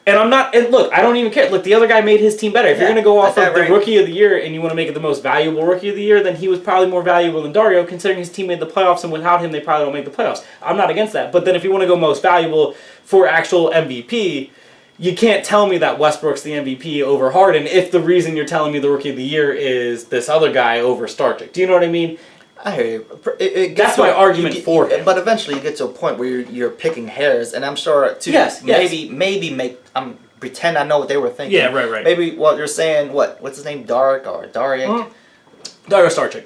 look, I don't even care. Look, the other guy made his team better. If you're going to go off of the Rookie of the Year and you want to make it the most valuable Rookie of the Year, then he was probably more valuable than Dario, considering his team made the playoffs, and without him, they probably don't make the playoffs. I'm not against that. But then if you want to go most valuable for actual MVP, you can't tell me that Westbrook's the MVP over Harden if the reason you're telling me the Rookie of the Year is this other guy over Starczyk. Do you know what I mean? I hear you. That's my argument for him. But eventually you get to a point where you're picking hairs, and I'm sure too. Maybe pretend I know what they were thinking. Yeah, right. Maybe what you're saying. What's his name? Dario Starczyk.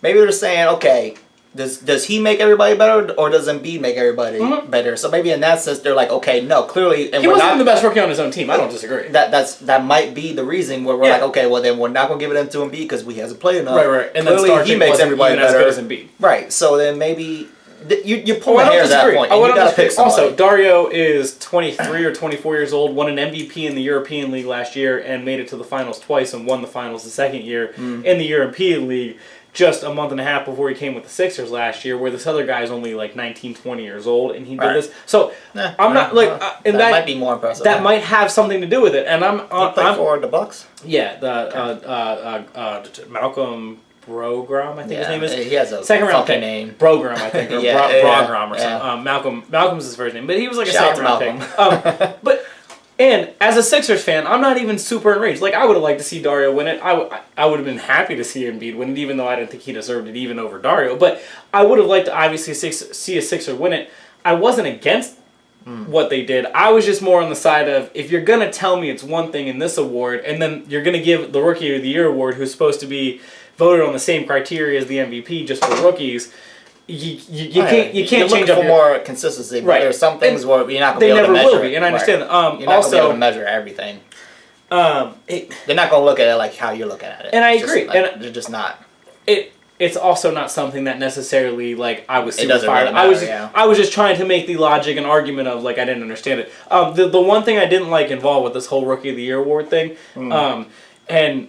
Maybe they're saying, okay, does he make everybody better, or does Embiid make everybody better? So maybe in that sense, they're like, okay, no, clearly, and he wasn't the best rookie on his own team. I don't disagree. That might be the reason where we're like, okay, well then we're not gonna give it to Embiid because he hasn't played enough. Right. And clearly, then Starczyk he makes everybody even better. as good as Embiid. Right. So then maybe You pull my hair at that point. And you gotta pick somebody. Also, Dario is 23 or 24 years old. Won an MVP in the European League last year and made it to the finals twice and won the finals the second year in the European League. Just a month and a half before he came with the Sixers last year, where this other guy is only like 19, 20 years old, and he did this. So I'm not like, and that might be more impressive. That might have something to do with it. And I'm for the Bucks. Yeah, Malcolm Brogram, I think his name is. He has a second round pick name. Brogram, I think, or Brogram or something. Malcolm's his first name, but he was like a second round pick. But. And as a Sixers fan, I'm not even super enraged. Like, I would have liked to see Dario win it. I would have been happy to see Embiid win it, even though I didn't think he deserved it even over Dario. But I would have liked to obviously see a Sixer win it. I wasn't against what they did. I was just more on the side of, if you're going to tell me it's one thing in this award, and then you're going to give the Rookie of the Year award, who's supposed to be voted on the same criteria as the MVP just for rookies, you can't change up for more consistency. But there's some things where you're not going to be able to measure. They never will be, and I understand that. You're not going to be able to measure everything. They're not going to look at it like how you're looking at it. And I agree. And they're just not. It's also not something that necessarily like I was super fired. Really I was just trying to make the logic and argument of like I didn't understand it. The one thing I didn't like involved with this whole Rookie of the Year award thing, and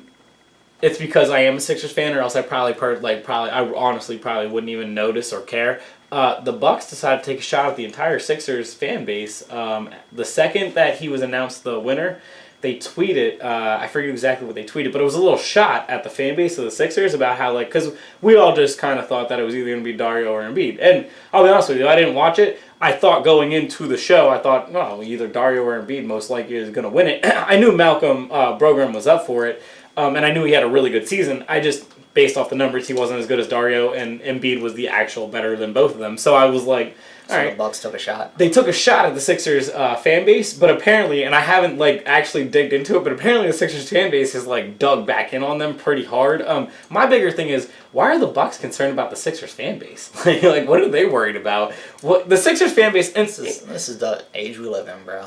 it's because I am a Sixers fan, or else I honestly probably wouldn't even notice or care. The Bucks decided to take a shot at the entire Sixers fan base. The second that he was announced the winner, they tweeted, I forget exactly what they tweeted, but it was a little shot at the fan base of the Sixers about how, like, because we all just kind of thought that it was either going to be Dario or Embiid. And I'll be honest with you, I didn't watch it. I thought going into the show, well, either Dario or Embiid most likely is going to win it. I knew Malcolm Brogram was up for it. And I knew he had a really good season. I just, based off the numbers, he wasn't as good as Dario, and Embiid was the actual better than both of them. So I was like, all right. The Bucks took a shot. They took a shot at the Sixers fan base, but apparently, and I haven't like actually digged into it, but apparently the Sixers fan base has like dug back in on them pretty hard. My bigger thing is, why are the Bucks concerned about the Sixers fan base? Like, what are they worried about? What the Sixers fan base? And this is the age we live in, bro.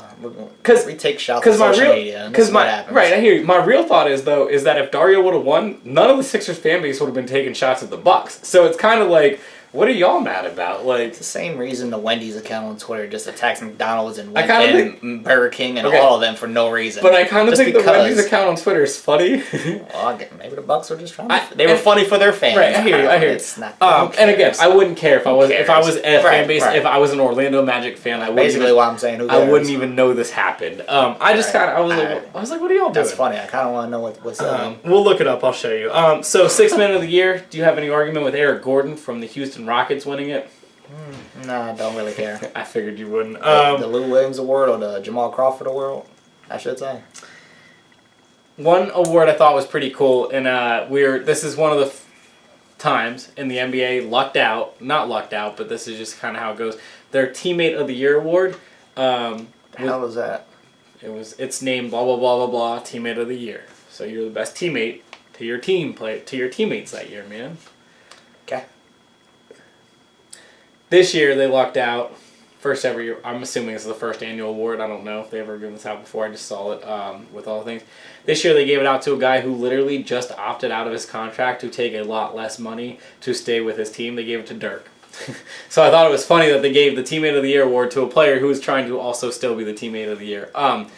Because we take shots at social media. Because right, I hear you. My real thought is that if Dario would have won, none of the Sixers fan base would have been taking shots at the Bucks. So it's kind of like, what are y'all mad about? Like, it's the same reason the Wendy's account on Twitter just attacks McDonald's and Burger King and all of them for no reason. But I kind of think the Wendy's account on Twitter is funny. Well, maybe the Bucks were just trying to. They were funny for their fans. Right, I hear you. It's not. And again, I wouldn't care if I was a fan base. If I was an Orlando Magic fan, I wouldn't. Basically, what I'm saying. I wouldn't even know this happened. I just kind of I was like, what are y'all doing? That's funny. I kind of want to know what's up. We'll look it up. I'll show you. So 6th man of the year. Do you have any argument with Eric Gordon from the Houston Rockets winning it? No, I don't really care. I figured you wouldn't. The Lou Williams Award or the Jamal Crawford Award, I should say. One award I thought was pretty cool, and this is one of the times in the NBA not lucked out, but this is just kind of how it goes. Their Teammate of the Year award. How was that? It's named blah blah blah blah blah Teammate of the Year. So you're the best teammate to your teammates that year, man. Okay. This year they lucked out. First ever year. I'm assuming this is the first annual award. I don't know if they ever given this out before. I just saw it with all the things. This year they gave it out to a guy who literally just opted out of his contract to take a lot less money to stay with his team. They gave it to Dirk. So I thought it was funny that they gave the Teammate of the Year award to a player who was trying to also still be the Teammate of the Year. I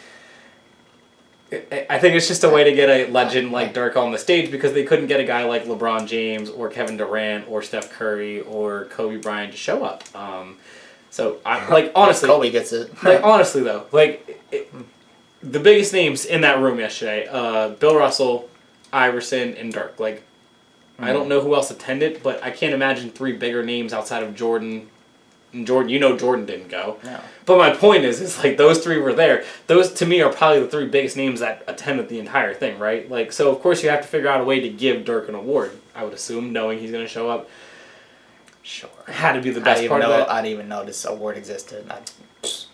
think it's just a way to get a legend like Dirk on the stage because they couldn't get a guy like LeBron James or Kevin Durant or Steph Curry or Kobe Bryant to show up. So honestly, Kobe gets it. Honestly though, the biggest names in that room yesterday, Bill Russell, Iverson, and Dirk. I don't know who else attended, but I can't imagine 3 bigger names outside of Jordan. And Jordan didn't go. No. But my point is those 3 were there. Those, to me, are probably the 3 biggest names that attended the entire thing, right? So, of course, you have to figure out a way to give Dirk an award, I would assume, knowing he's going to show up. Sure. Had to be the best part of that. I didn't even know this award existed.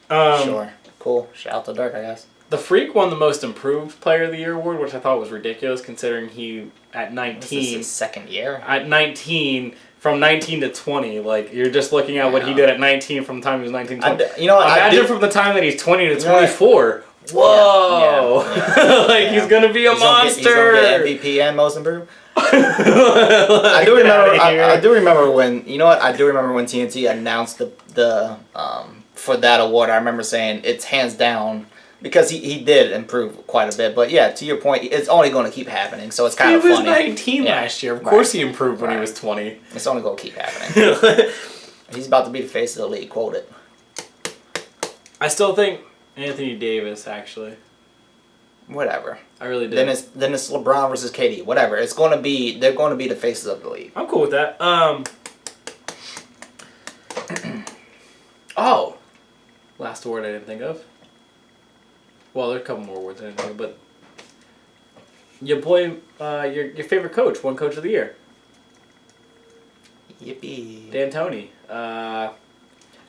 Sure. Cool. Shout out to Dirk, I guess. The Freak won the Most Improved Player of the Year award, which I thought was ridiculous, considering he, at 19... This is his second year? At 19... From 19 to 20, you're just looking at what he did at 19 from the time he was 19 to 20. Imagine from the time that he's 20 to 24. Whoa! Yeah. He's going to be a monster! He's going to get MVP and Most Improved? I do remember. I do remember when I do remember when TNT announced the for that award. I remember saying it's hands down because he did improve quite a bit. But yeah, to your point, it's only going to keep happening. So it's kind of funny. He was 19 last year. Of course, he improved when he was 20. It's only going to keep happening. He's about to be the face of the league. Quote it. I still think Anthony Davis actually. Whatever. I really do. Then it's LeBron versus KD. Whatever. They're going to be the faces of the league. I'm cool with that. Oh, last award I didn't think of. Well, there's a couple more awards I didn't think of, but your boy, your favorite coach won Coach of the Year. Yippee. D'Antoni. I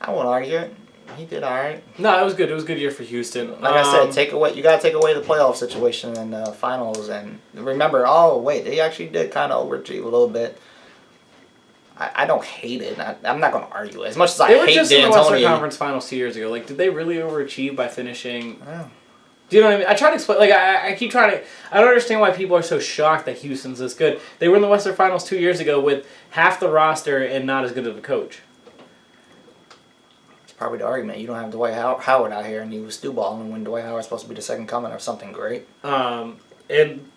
won't argue it. He did all right. No, it was good. It was a good year for Houston. Like I said, you gotta take away the playoff situation and the finals, and remember. Oh wait, they actually did kind of overachieve a little bit. I don't hate it. I'm not gonna argue it as much as I hate D'Antoni. They were just in the Western Conference Finals 2 years ago. Like, did they really overachieve by finishing? Yeah. Do you know what I mean? I try to explain. Like, I keep trying to. I don't understand why people are so shocked that Houston's this good. They were in the Western Finals 2 years ago with half the roster and not as good of a coach. Probably the argument. You don't have Dwight Howard out here, and you was Stu balling when Dwight Howard's supposed to be the second coming or something great. And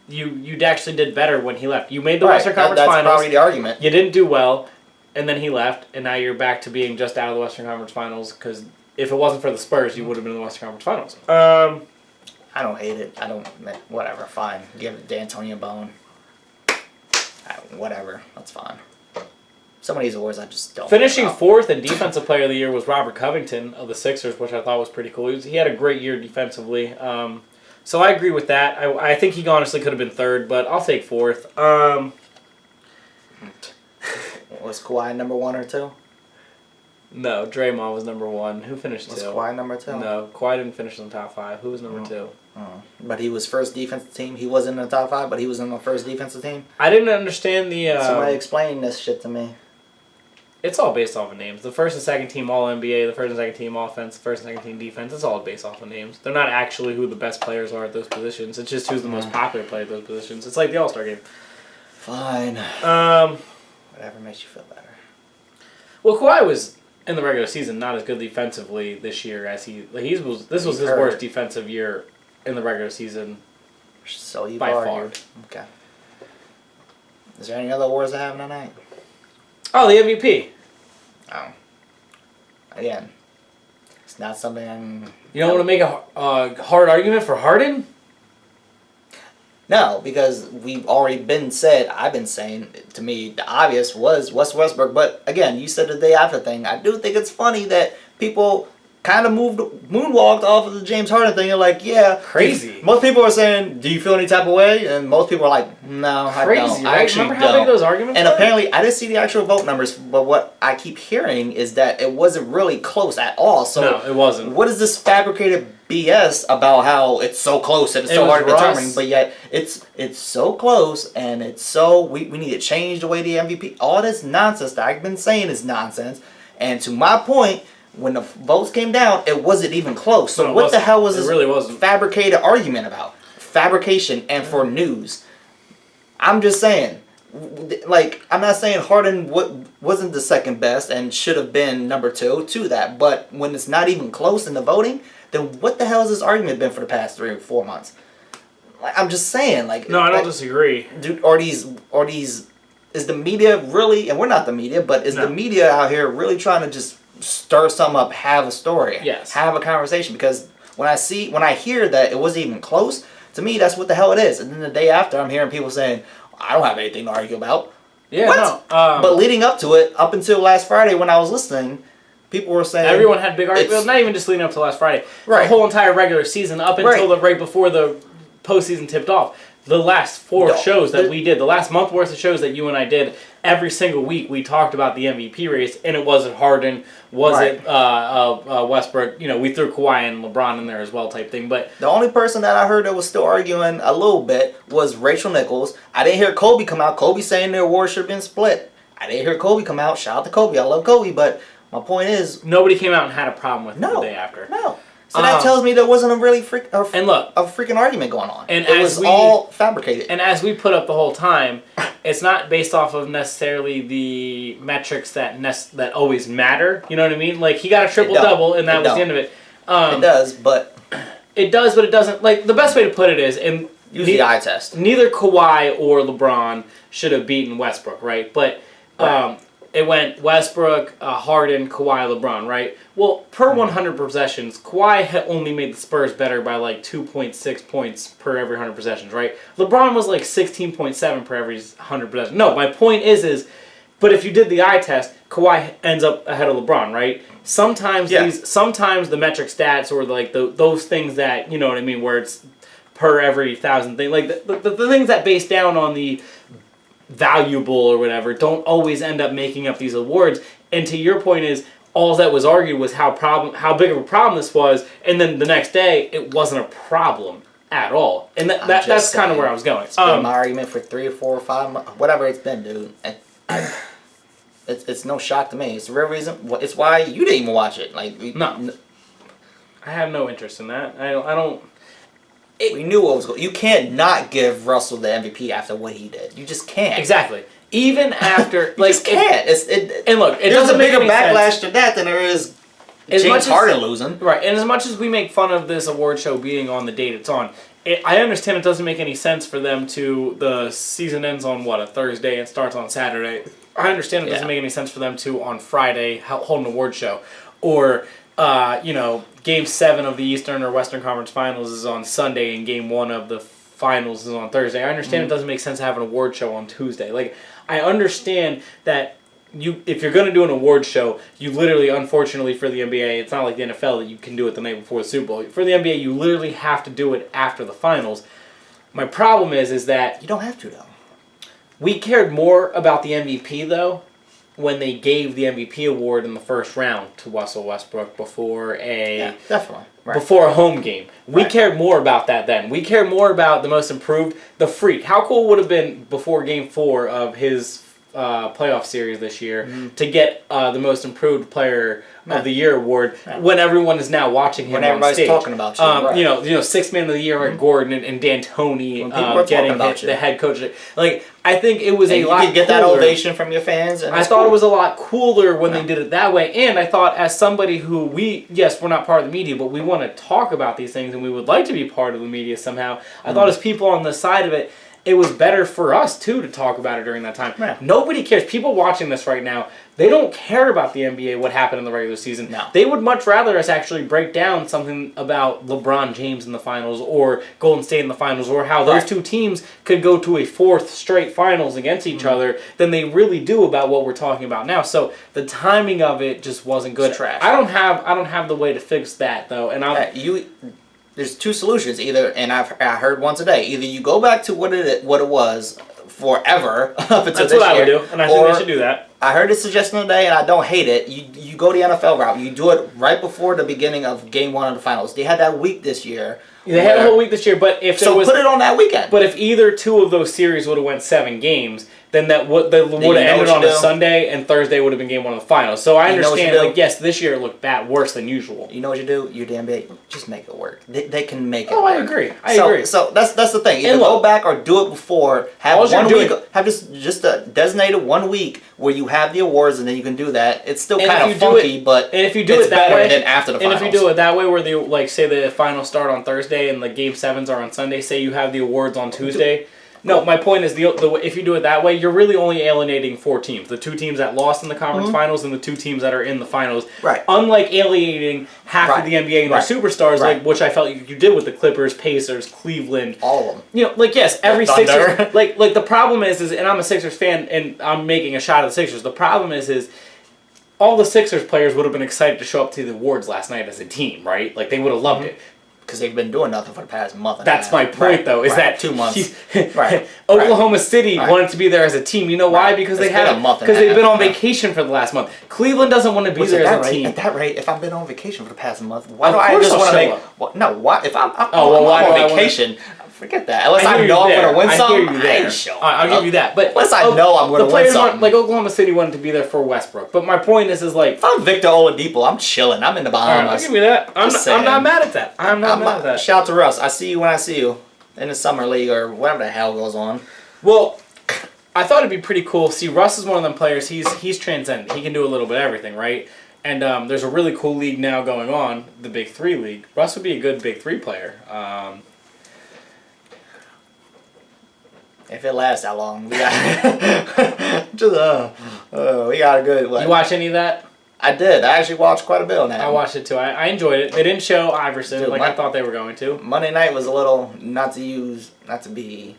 you actually did better when he left. You made the Western Conference that's Finals. That's probably the argument. You didn't do well, and then he left, and now you're back to being just out of the Western Conference Finals. Because if it wasn't for the Spurs, you would have been in the Western Conference Finals. I don't hate it. Whatever. Fine. Give D'Antoni a bone. Whatever. That's fine. Some of these awards I just don't. Finishing fourth in Defensive Player of the Year was Robert Covington of the Sixers, which I thought was pretty cool. He had a great year defensively. So I agree with that. I think he honestly could have been third, but I'll take fourth. Was Kawhi number 1 or 2? No, Draymond was number 1. Who finished 2? Was Kawhi number 2? No, Kawhi didn't finish in the top 5. Who was number 2? But he was first defensive team. He wasn't in the top 5, but he was in the first defensive team. I didn't understand the. Somebody explain this shit to me. It's all based off of names. The first and second team all NBA, the first and second team offense, the first and second team defense. It's all based off of names. They're not actually who the best players are at those positions. It's just who's the most popular player at those positions. It's like the All-Star game. Fine. Whatever makes you feel better. Well, Kawhi was in the regular season not as good defensively this year as this was his worst defensive year in the regular season. So you by far. Okay. Is there any other awards I have tonight? Oh, the MVP. Oh. Again, it's not something I'm... You don't want to make a hard argument for Harden? No, because we've already I've been saying, to me, the obvious was Westbrook. But again, you said the day after thing. I do think it's funny that people kind of moonwalked off of the James Harden thing. They're like, yeah. Crazy. Most people are saying, do you feel any type of way? And most people are like, no, Crazy, I don't. Right? I actually Remember how big those arguments And were? apparently, I didn't see the actual vote numbers, but what I keep hearing is that it wasn't really close at all. So no, it wasn't. What is this fabricated BS about how it's so close and it's so hard to determine, but yet it's so close and it's so we need to change the way the MVP. All this nonsense that I've been saying is nonsense. And to my point, when the votes came down, it wasn't even close. So what the hell was this fabricated argument about? Fabrication and for news. I'm just saying. Like, I'm not saying Harden wasn't the second best and should have been number 2 to that. But when it's not even close in the voting, then what the hell has this argument been for the past 3 or 4 months? Like, I'm just saying. Like, no, I don't disagree. Dude, are these? Is the media really? And we're not the media, but is the media out here really trying to just stir something up, have a story, have a conversation? Because when I hear that it wasn't even close, to me that's what the hell it is. And then the day after, I'm hearing people saying, I don't have anything to argue about. Yeah, what? No. But leading up to it, up until last Friday when I was listening, people were saying everyone had big arguments. Well, not even just leading up to last Friday. Right. The whole entire regular season up until right before the postseason tipped off. The last 4 shows that we did, the last month worth of shows that you and I did, every single week we talked about the MVP race, and it wasn't Harden, wasn't Westbrook. You know, we threw Kawhi and LeBron in there as well, type thing. But the only person that I heard that was still arguing a little bit was Rachel Nichols. I didn't hear Kobe come out. Kobe saying their award should have been split. I didn't hear Kobe come out. Shout out to Kobe. I love Kobe, but my point is nobody came out and had a problem with it the day after. No. So that tells me there wasn't a really freaking argument going on. And it was all fabricated. And as we put up the whole time, it's not based off of necessarily the metrics that always matter. You know what I mean? Like, he got a triple-double, and that was the end of it. It does, but... It does, but it doesn't. Like, the best way to put it is... Use the eye test. Neither Kawhi or LeBron should have beaten Westbrook, right? But it went Westbrook, Harden, Kawhi, LeBron, right? Well, per 100 possessions, Kawhi had only made the Spurs better by like 2.6 points per every 100 possessions, right? LeBron was like 16.7 per every 100 possessions. No, my point is, but if you did the eye test, Kawhi ends up ahead of LeBron, right? Sometimes sometimes the metric stats or like those things that, you know what I mean, where it's per every 1,000 thing, like the things that base down on the valuable or whatever don't always end up making up these awards. And to your point is, all that was argued was how big of a problem this was, and then the next day it wasn't a problem at all. And that's kind of where I was going. It's been my argument for 3 or 4 or 5 months, whatever it's been, dude. It's no shock to me. It's the real reason. It's why you didn't even watch it. Like no, I have no interest in that. I don't. We knew what was going. You can't not give Russell the MVP after what he did. You just can't. Exactly. Even after, you just can't. And look, there's a bigger backlash to that than there is James Harden losing. Right, and as much as we make fun of this award show being on the date it's on, I understand it doesn't make any sense for them to. The season ends on a Thursday and starts on Saturday. I understand it doesn't make any sense for them to on Friday hold an award show, or Game 7 of the Eastern or Western Conference Finals is on Sunday, and Game 1 of the Finals is on Thursday. I understand it doesn't make sense to have an award show on Tuesday. Like, I understand that if you're going to do an award show, you literally, unfortunately for the NBA, it's not like the NFL that you can do it the night before the Super Bowl. For the NBA, you literally have to do it after the Finals. My problem is that... You don't have to, though. We cared more about the MVP, though, when they gave the MVP award in the first round to Russell Westbrook before before a home game. We cared more about that then. We cared more about the most improved, the freak. How cool would it have been before Game 4 of his playoff series this year to get the most improved player of the year award when everyone is now watching him when on everybody's stage. Talking about you, Sixth man of the year like Gordon and D'Antoni getting the head coach. Like, I think it was a lot cooler. You could get that ovation from your fans. And I thought it was a lot cooler when they did it that way. And I thought, as somebody who we're not part of the media, but we want to talk about these things and we would like to be part of the media somehow. I thought as people on the side of it, it was better for us, too, to talk about it during that time. Yeah. Nobody cares. People watching this right now, they don't care about the NBA, what happened in the regular season. No. They would much rather us actually break down something about LeBron James in the finals or Golden State in the finals or how those two teams could go to a 4th straight finals against each other than they really do about what we're talking about now. So the timing of it just wasn't good. It's trash. I don't have the way to fix that, though. And there's 2 solutions. I heard one today. Either you go back to what it was forever up until That's what I would do, and I think they should do that. I heard a suggestion today, and I don't hate it. You go the NFL route. You do it right before the beginning of Game 1 of the Finals. They had that week this year. They had a whole week this year, but if put it on that weekend. But if either 2 of those series would have went 7 games, then that would have ended on a Sunday, and Thursday would have been Game 1 of the Finals. So I understand, yes, this year it looked worse than usual. You know what you do? You're the NBA. Just make it work. They can make it work. I agree. I agree. So that's the thing. Either go back or do it before. Have 1 week. Have just a designated 1 week where you have the awards, and then you can do that. It's still kind of funky, but and if you do it that way, than after the finals. And if you do it that way, where say the finals start on Thursday and the Game 7s are on Sunday, say you have the awards on Tuesday. No, my point is if you do it that way, you're really only alienating 4 teams. The 2 teams that lost in the conference finals and the 2 teams that are in the finals. Right. Unlike alienating half of the NBA and their superstars, like which I felt you did with the Clippers, Pacers, Cleveland. All of them. Yes, every Sixers. like the problem is, and I'm a Sixers fan and I'm making a shot at the Sixers. The problem is all the Sixers players would have been excited to show up to the awards last night as a team, right? Like, they would have loved it. Because they've been doing nothing for the past month. That's my point, though. Is that 2 months? Oklahoma City wanted to be there as a team. You know why? Because they've been on vacation for the last month. Cleveland doesn't want to be there as a team. At that rate, if I've been on vacation for the past month, why do I just want to make? Why? If I'm on vacation forget that. Unless I know I'm going to win something, I ain't showing. I'll give you that. But unless I know I'm going to win something. Like Oklahoma City wanted to be there for Westbrook. But my point is like... If I'm Victor Oladipo, I'm chilling. I'm in the Bahamas. I'll give you that. I'm not mad at that. I'm not mad at that. Shout out to Russ. I see you when I see you. In the summer league or whatever the hell goes on. Well, I thought it'd be pretty cool. See, Russ is one of them players. He's transcendent. He can do a little bit of everything, right? And there's a really cool league now going on, the Big Three League. Russ would be a good Big Three player. If it lasts that long, we got we got a good. You watch any of that? I did. I actually watched quite a bit on that. I watched it too. I enjoyed it. They didn't show Iverson I thought they were going to. Monday night was a little, not to be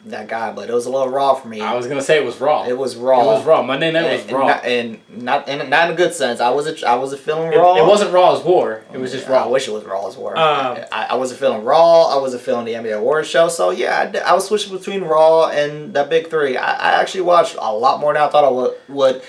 that guy, but it was a little raw for me. I was gonna say it was raw. It was raw. It was raw. Monday night was raw, and not in a good sense. I wasn't feeling raw. It wasn't raw as war. It was just raw. I wish it was raw as war. I wasn't feeling raw. I wasn't feeling the NBA Awards show. So yeah, I was switching between Raw and the Big Three. I actually watched a lot more than I thought I would.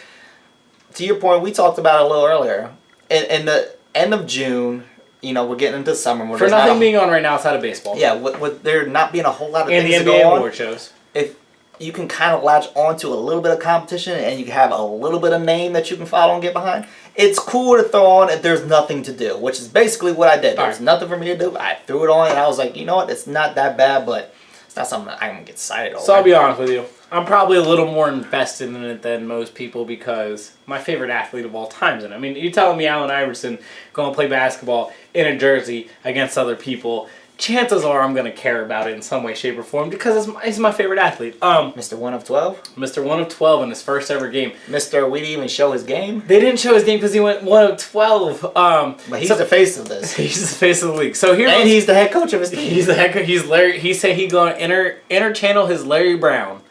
To your point, we talked about it a little earlier. In the end of June, we're getting into summer. For nothing being on right now outside of baseball. Yeah, with there not being a whole lot of and things the to NBA go on. Award shows. If you can kind of latch onto a little bit of competition and you can have a little bit of name that you can follow and get behind, it's cool to throw on if there's nothing to do, which is basically what I did. There was nothing for me to do. I threw it on and I was like, you know what? It's not that bad, but it's not something that I'm going to get excited over. So I'll be honest with you. I'm probably a little more invested in it than most people because my favorite athlete of all time is in it. I mean, you're telling me Allen Iverson going to play basketball in a jersey against other people, chances are I'm going to care about it in some way, shape, or form because he's my favorite athlete. Mr. 1 of 12? Mr. 1 of 12 in his first ever game. We didn't even show his game? They didn't show his game because he went 1 of 12. But he's the face of this. He's the face of the league. So he's the head coach of his team. He's the head coach. He's Larry. He said he's going to interchannel his Larry Brown.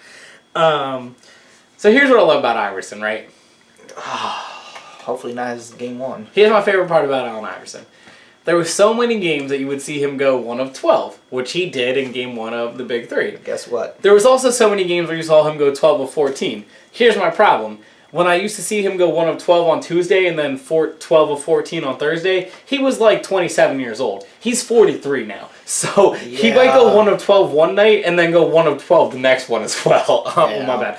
So here's what I love about Iverson, right? Hopefully not his game 1. Here's my favorite part about Allen Iverson. There were so many games that you would see him go 1 of 12, which he did in game 1 of the Big Three. Guess what? There was also so many games where you saw him go 12 of 14. Here's my problem. When I used to see him go 1 of 12 on Tuesday and then 12 of 14 on Thursday, he was like 27 years old. He's 43 now. So he might go 1 of 12 one night and then go 1 of 12 the next one as well. Oh, my bad.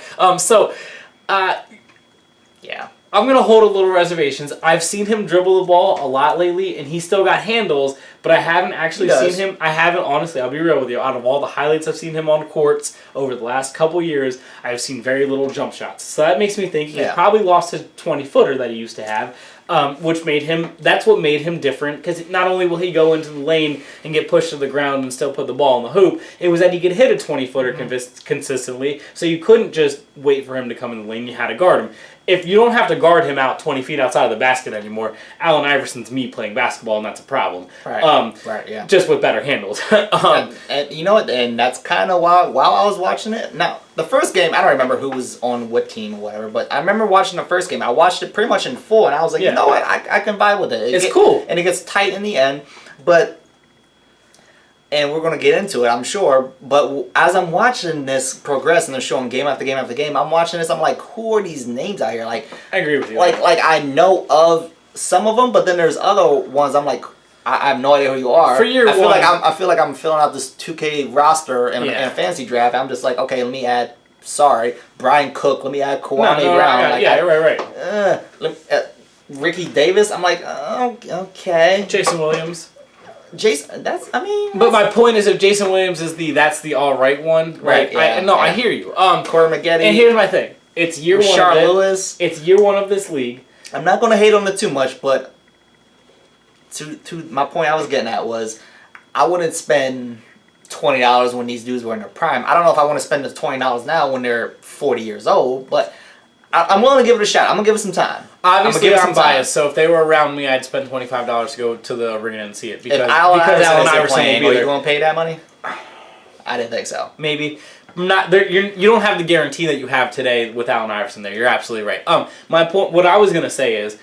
Yeah. I'm going to hold a little reservations. I've seen him dribble the ball a lot lately, and he's still got handles, but I haven't actually seen him. I haven't, honestly, I'll be real with you. Out of all the highlights I've seen him on courts over the last couple years, I've seen very little jump shots. So that makes me think he's probably lost his 20-footer that he used to have, that's what made him different, because not only will he go into the lane and get pushed to the ground and still put the ball in the hoop, it was that he could hit a 20-footer consistently, so you couldn't just wait for him to come in the lane, you had to guard him. If you don't have to guard him out 20 feet outside of the basket anymore, Allen Iverson's me playing basketball, and that's a problem. Right. Just with better handles. And you know what? And that's kind of while I was watching it. Now, the first game, I don't remember who was on what team or whatever, but I remember watching the first game. I watched it pretty much in full, and I was like, you know what? I can vibe with it. It's cool. And it gets tight in the end, and we're going to get into it, I'm sure. But as I'm watching this progress and they're showing game after game after game, I'm watching this. I'm like, who are these names out here? Like, I agree with you. Like I know of some of them, but then there's other ones. I'm like, I have no idea who you are. For year I feel like I'm filling out this 2K roster in a fantasy draft. I'm just like, okay, let me add. Sorry, Brian Cook. Let me add Kwame Brown. Right. Ricky Davis. I'm like, okay. Jason Williams. But my point is, if Jason Williams is that's the all right one, right? I hear you. Corey Maggette. And here's my thing: it's year 1. Lewis. It's year 1 of this league. I'm not gonna hate on it too much, but to my point, I was getting at was, I wouldn't spend $20 when these dudes were in their prime. I don't know if I want to spend the $20 now when they're 40 years old, but I'm willing to give it a shot. I'm gonna give it some time. Obviously, I'm biased, so if they were around me, I'd spend $25 to go to the arena and see it because Allen Iverson will be there. Are you gonna pay that money? I didn't think so. Maybe. Not there. You don't have the guarantee that you have today with Allen Iverson there. You're absolutely right. My point. What I was gonna say is,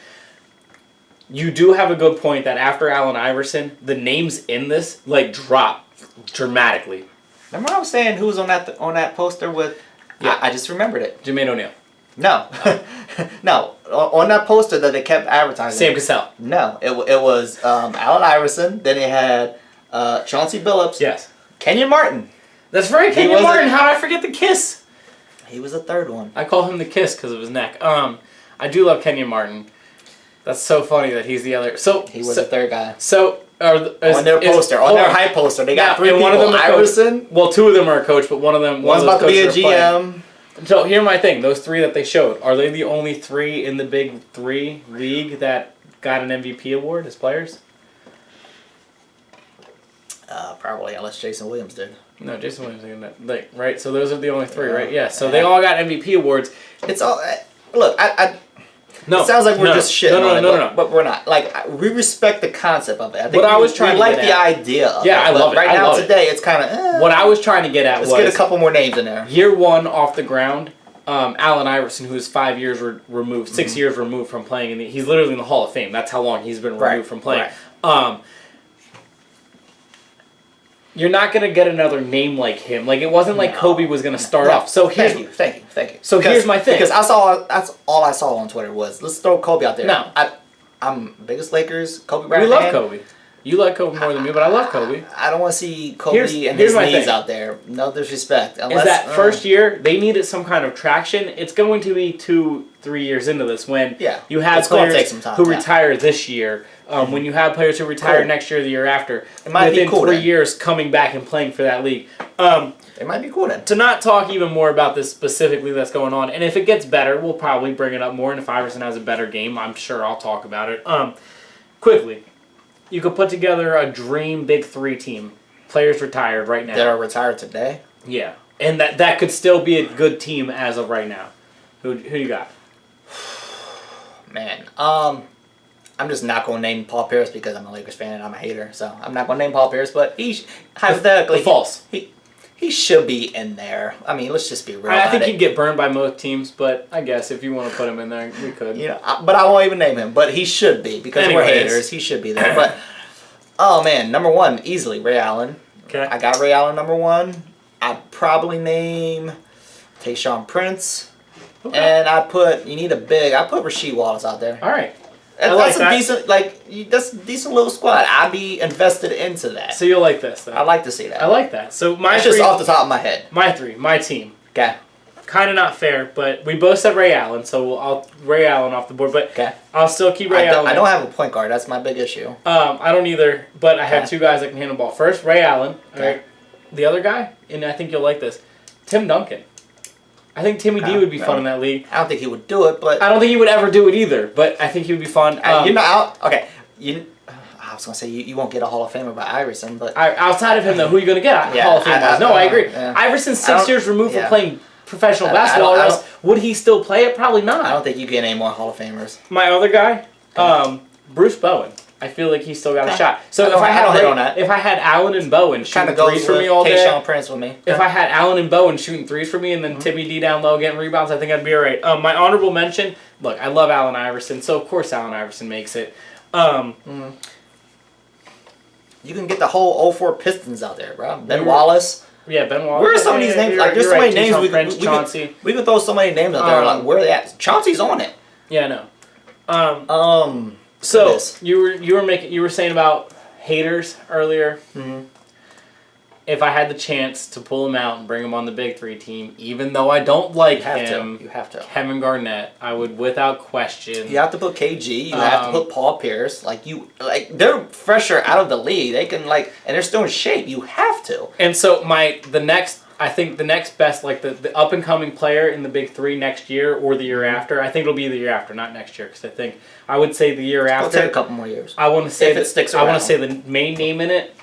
you do have a good point that after Allen Iverson, the names in this drop dramatically. Remember I was saying who was on that poster with? Yeah, I just remembered it. Jermaine O'Neal. No, no. On that poster that they kept advertising. Sam Cassell. No, it was Allen Iverson. Then it had Chauncey Billups. Yes. Kenyon Martin. That's right, Kenyon Martin. How did I forget the kiss? He was the third one. I call him the kiss because of his neck. I do love Kenyon Martin. That's so funny that he's the other. So he was the third guy. So on their poster, on their hype poster, they got 3 people. One of them Iverson. Well, 2 of them are a coach, but one of them. One's about to be a GM. So here's my thing: those 3 that they showed, are they the only 3 in the Big 3 league that got an MVP award as players? Probably, unless Jason Williams did. No, Jason Williams didn't. Like, right? So those are the only 3, right? Yeah. So they all got MVP awards. It's all. Look, No, it sounds like we're just shitting on it, no. But we're not. Like, we respect the concept of it. I think I was trying to like get the at. idea of Yeah, it. I love it. Right I now, love today, it's kind of. What I was trying to get at was. Let's get a couple more names in there. Year 1 off the ground, Allen Iverson, who is 5 years removed, 6 years removed from playing. He's literally in the Hall of Fame. That's how long he's been removed from playing. Right. You're not going to get another name like him. Like, it wasn't like Kobe was going to start off. So here's, Thank you. So here's my thing. Because that's all I saw on Twitter was, let's throw Kobe out there. No. I'm biggest Lakers, Kobe Bryant. We love Kobe. You like Kobe more than me, but I love Kobe. I don't want to see Kobe and here's his knees out there. No disrespect. Unless, is that first year, they needed some kind of traction. It's going to be 2-3 years into this when you have players who retire this year. When you have players who retire next year, the year after, it might within be cool 3 years coming back and playing for that league. It might be cool then. To not talk even more about this specifically that's going on, and if it gets better, we'll probably bring it up more, and if Iverson has a better game, I'm sure I'll talk about it. Quickly, you could put together a dream Big 3 team. Players retired right now. That are retired today? Yeah. And that could still be a good team as of right now. Who you got? Man, I'm just not going to name Paul Pierce because I'm a Lakers fan and I'm a hater. So I'm not going to name Paul Pierce, but hypothetically, he should be in there. I mean, let's just be real. I think he'd get burned by most teams, but I guess if you want to put him in there, we could. But I won't even name him. But he should be because we're haters. He should be there. But oh man, number 1 easily Ray Allen. Okay. I got Ray Allen number 1. I'd probably name Tayshaun Prince, and I put Rasheed Wallace out there. All right. That's a decent little squad. I'd be invested into that. So you'll like this, though. I like to see that. I like that. So it's just off the top of my head. My team. Okay. Kind of not fair, but we both said Ray Allen, so I'll Ray Allen off the board. But I'll still keep Ray Allen. I don't have a point guard. That's my big issue. I don't either, but I have 2 guys that can handle the ball. First, Ray Allen. All right. The other guy, and I think you'll like this, Tim Duncan. I think Timmy D would be fun in that league. I don't think he would do it, but I don't think he would ever do it either. But I think he would be fun. I was gonna say you won't get a Hall of Famer by Iverson, but outside of him though, who are you gonna get? Hall of Fame? No, I agree. Yeah. Iverson's 6 years removed from playing professional basketball. Or else would he still play it? Probably not. I don't think you get any more Hall of Famers. My other guy, Bruce Bowen. I feel like he's still got a shot. So if I had Allen and Bowen shooting threes for me all day, Tayshaun Prince with me. If I had Allen and Bowen shooting threes for me, and then Timmy D down low getting rebounds, I think I'd be alright. My honorable mention. Look, I love Allen Iverson, so of course Allen Iverson makes it. You can get the whole 04 Pistons out there, bro. Ben Wallace. Yeah, Ben Wallace. Where are some of these names? Like, there's so many names Chauncey. We could throw so many names out there. Like, where are they at? Chauncey's on it. Yeah, I know. So you were saying about haters earlier. Mm-hmm. If I had the chance to pull him out and bring him on the Big 3 team, even though I don't like him, you have to. Kevin Garnett, I would without question. You have to put KG. You have to put Paul Pierce. They're fresher out of the league. They can and they're still in shape. You have to. And so the next best, the up and coming player in the Big 3 next year or the year after, I think it'll be the year after, not next year, because I would say the year after. It'll take a couple more years. I want to say it sticks around. I want to say the main name in it,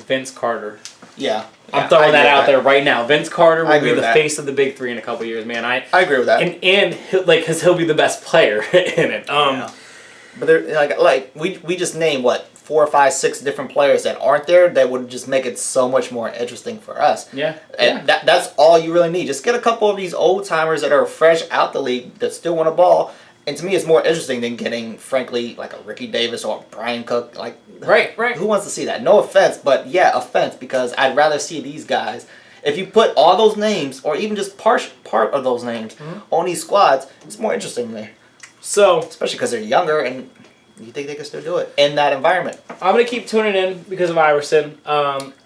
Vince Carter. Yeah. I'm throwing that out there right now. Vince Carter will be the face of the Big 3 in a couple years, man. I agree with that. And because he'll be the best player in it. But they're we just named 4, 5, 6 different players that aren't there that would just make it so much more interesting for us. Yeah. And that's all you really need. Just get a couple of these old timers that are fresh out the league that still want a ball. And to me, it's more interesting than getting, frankly, a Ricky Davis or a Brian Cook. Right. Who wants to see that? No offense, but yeah, offense, because I'd rather see these guys. If you put all those names, or even just part of those names, on these squads, it's more interesting to me. So, especially because they're younger and You think they can still do it in that environment? I'm going to keep tuning in because of Iverson.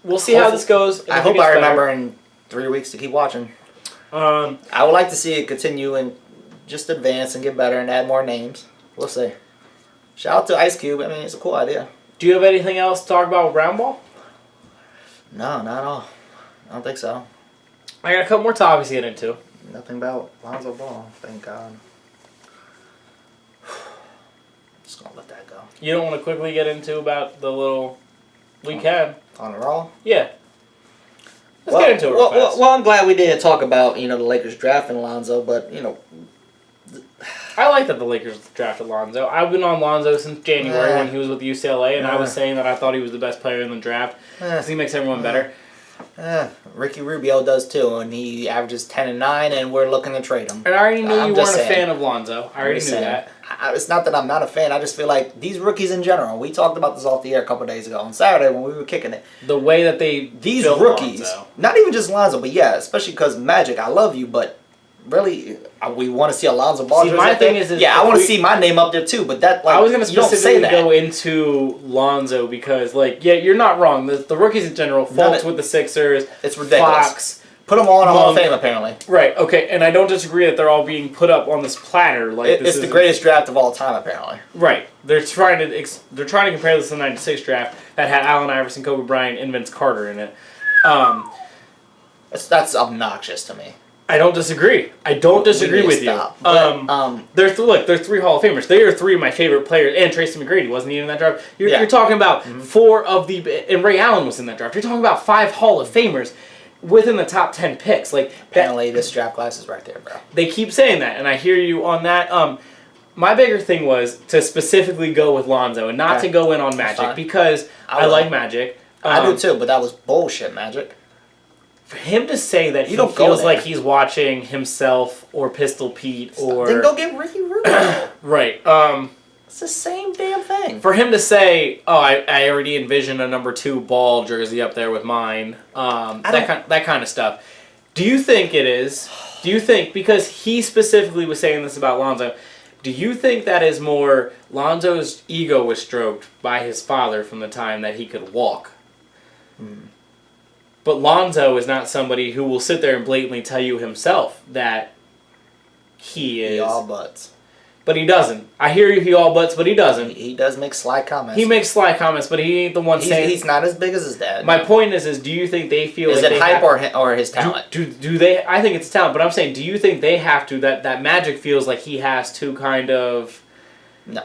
We'll see how this goes. I hope I remember in 3 weeks to keep watching. I would like to see it continue and just advance and get better and add more names. We'll see. Shout out to Ice Cube. I mean, it's a cool idea. Do you have anything else to talk about with Brown Ball? No, not at all. I don't think so. I got a couple more topics to get into. Nothing about Lonzo Ball, thank God. Just gonna let that go. You don't want to quickly get into about the little... We can. On the Raw? Yeah. Let's get into it real fast. Well, I'm glad we didn't talk about, the Lakers drafting Lonzo, but, I like that the Lakers drafted Lonzo. I've been on Lonzo since January when he was with UCLA, and I was saying that I thought he was the best player in the draft because he makes everyone better. Ricky Rubio does too, and he averages 10 and 9, and we're looking to trade him. And I already knew you weren't a fan of Lonzo. I already knew that. It's not that I'm not a fan. I just feel like these rookies in general. We talked about this off the air a couple of days ago on Saturday when we were kicking it. The way that these rookies, Lonzo. Not even just Lonzo, but yeah, especially because Magic. I love you, but really, we want to see Alonzo Ball. See, my thing is I want to see my name up there too. But that, I was going to specifically go into Lonzo because, you're not wrong. The rookies in general, Fultz with the Sixers, it's ridiculous. Fox. Put them all in a Hall of Fame, apparently. Right. Okay. And I don't disagree that they're all being put up on this platter. It's the greatest draft of all time, apparently. Right. They're trying to compare this to the '96 draft that had Allen Iverson, Kobe Bryant, and Vince Carter in it. That's obnoxious to me. I don't disagree. I don't disagree with you. They're three Hall of Famers. They are three of my favorite players. And Tracy McGrady wasn't even in that draft. You're talking about four of the... And Ray Allen was in that draft. You're talking about 5 Hall of Famers within the top 10 picks. Apparently, this draft class is right there, bro. They keep saying that, and I hear you on that. My bigger thing was to specifically go with Lonzo and not to go in on Magic because I like Magic. I do too, but that was bullshit, Magic. For him to say that he feels like he's watching himself or Pistol Pete or... Then go get Ricky Rubio. Right. It's the same damn thing. For him to say, I already envision a number 2 Ball jersey up there with mine, that kind of stuff. Do you think it is? Do you think, because he specifically was saying this about Lonzo, do you think that is more Lonzo's ego was stroked by his father from the time that he could walk? But Lonzo is not somebody who will sit there and blatantly tell you himself that he is. He all butts. But he doesn't. I hear you, he all butts, but he doesn't. He does make sly comments. He makes sly comments, but he ain't the one saying... He's not as big as his dad. My point is do you think they feel is it hype or his talent? Do they... I think it's talent, but I'm saying, do you think they have to... That Magic feels like he has to kind of... No.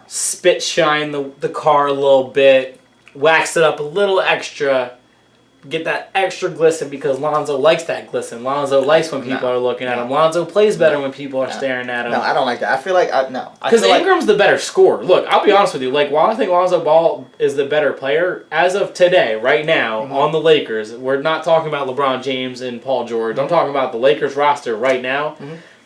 Spit shine the car a little bit, wax it up a little extra... Get that extra glisten because Lonzo likes that glisten. Lonzo likes when people are looking at him. Lonzo plays better when people are staring at him. No, I don't like that. I feel like because Ingram's the better scorer. Look, I'll be honest with you. While I think Lonzo Ball is the better player, as of today, right now, on the Lakers, we're not talking about LeBron James and Paul George. I'm talking about the Lakers roster right now.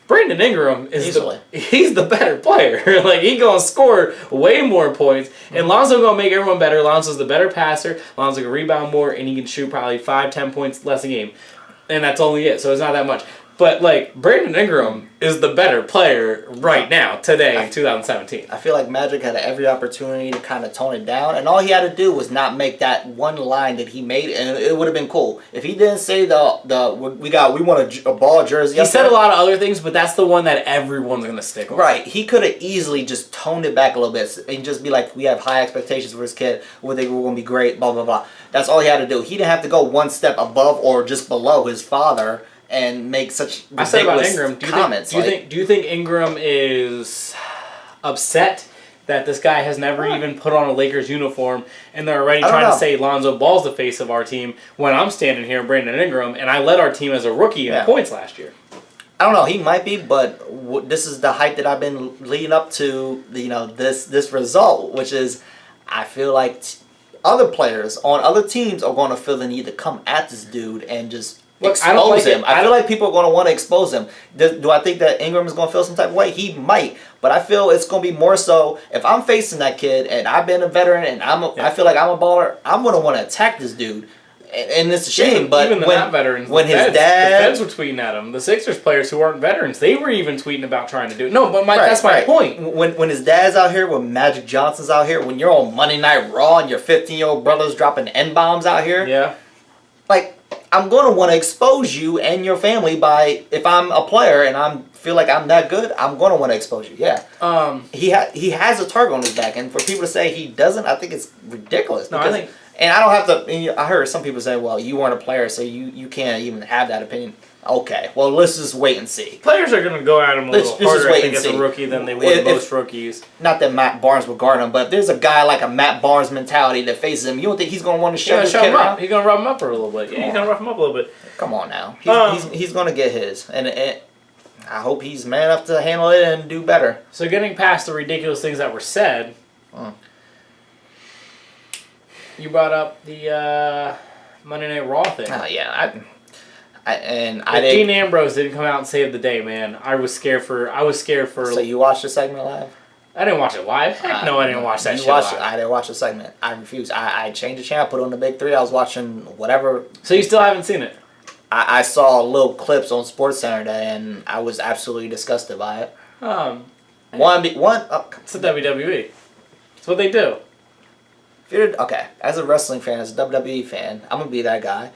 Brandon Ingram is he's the better player. He gonna score way more points, and Lonzo gonna make everyone better. Lonzo's the better passer. Lonzo can rebound more, and he can shoot probably 5-10 points less a game, and that's only it. So it's not that much. But Brandon Ingram is the better player right now, today in 2017. I feel like Magic had every opportunity to kind of tone it down, and all he had to do was not make that one line that he made, and it would have been cool if he didn't say we want a Ball jersey. He said a lot of other things, but that's the one that everyone's gonna stick with. Right. He could have easily just toned it back a little bit and just be like, we have high expectations for this kid. We're gonna be great. Blah blah blah. That's all he had to do. He didn't have to go one step above or just below his father and make such ridiculous comments. Do you think Ingram is upset that this guy has never even put on a Lakers uniform and they're already trying to say Lonzo Ball's the face of our team when I'm standing here, Brandon Ingram, and I led our team as a rookie in points last year? I don't know. He might be, but this is the hype that I've been leading up to. This result, which is, I feel like other players on other teams are going to feel the need to come at this dude and just expose him. I feel like people are going to want to expose him. Do I think that Ingram is going to feel some type of way? He might, but I feel it's going to be more so if I'm facing that kid and I've been a veteran and I feel like I'm a baller. I'm going to want to attack this dude. And it's a shame, but even the not veterans, when the his feds, dad, the feds were tweeting at him. The Sixers players who aren't veterans, they were even tweeting about trying to do it. No, but that's my point. When his dad's out here, when Magic Johnson's out here, when you're on Monday Night Raw and your 15-year-old brother's dropping N-bombs out here, yeah, like I'm gonna want to expose you and your family by if I'm a player and I feel like I'm that good, I'm gonna want to expose you. Yeah. He has a target on his back, and for people to say he doesn't, I think it's ridiculous. No, I think. And I don't have to. I heard some people say, "Well, you weren't a player, so you can't even have that opinion." Okay, well, let's just wait and see. Players are going to go at him a little harder, I think, as a rookie than they would most rookies. Not that Matt Barnes would guard him, but if there's a guy like a Matt Barnes mentality that faces him, you don't think he's going to want to shove his kid around? He's going to rub him up a little bit. Yeah, he's going to rough him up a little bit. Come on now. He's going to get his. And I hope he's man enough to handle it and do better. So getting past the ridiculous things that were said... You brought up the Monday Night Raw thing. Yeah, Dean Ambrose didn't come out and save the day, man. I was scared for. So you watched the segment live? I didn't watch it live. Heck no, I didn't watch that shit live. I didn't watch the segment. I refused. I changed the channel, put on the big three. I was watching whatever. So you still haven't seen it? I saw little clips on SportsCenter today, and I was absolutely disgusted by it. It's the WWE. It's what they do. Okay, as a wrestling fan, as a WWE fan, I'm gonna be that guy.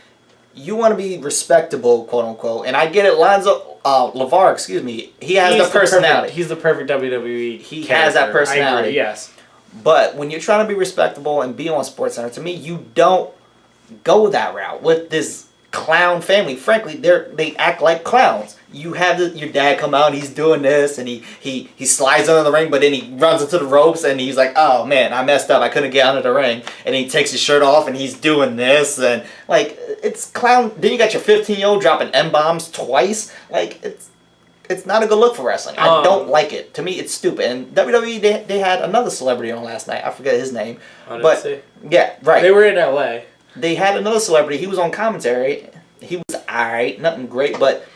You want to be respectable, quote unquote, and I get it. LeVar, excuse me, he has the personality. He's the perfect WWE. He has that personality. I agree, yes. But when you're trying to be respectable and be on SportsCenter, to me, you don't go that route with this clown family. Frankly, they act like clowns. You have your dad come out and he's doing this and he slides under the ring, but then he runs into the ropes and he's like, oh man, I messed up, I couldn't get under the ring, and he takes his shirt off and he's doing this, and like it's clown. Then you got your 15-year-old dropping M-bombs twice. Like it's not a good look for wrestling. I don't like it. To me, it's stupid. And WWE, they had another celebrity on last night. I forget his name. Yeah, right. They were in LA. They had another celebrity. He was on commentary. He was alright, nothing great, but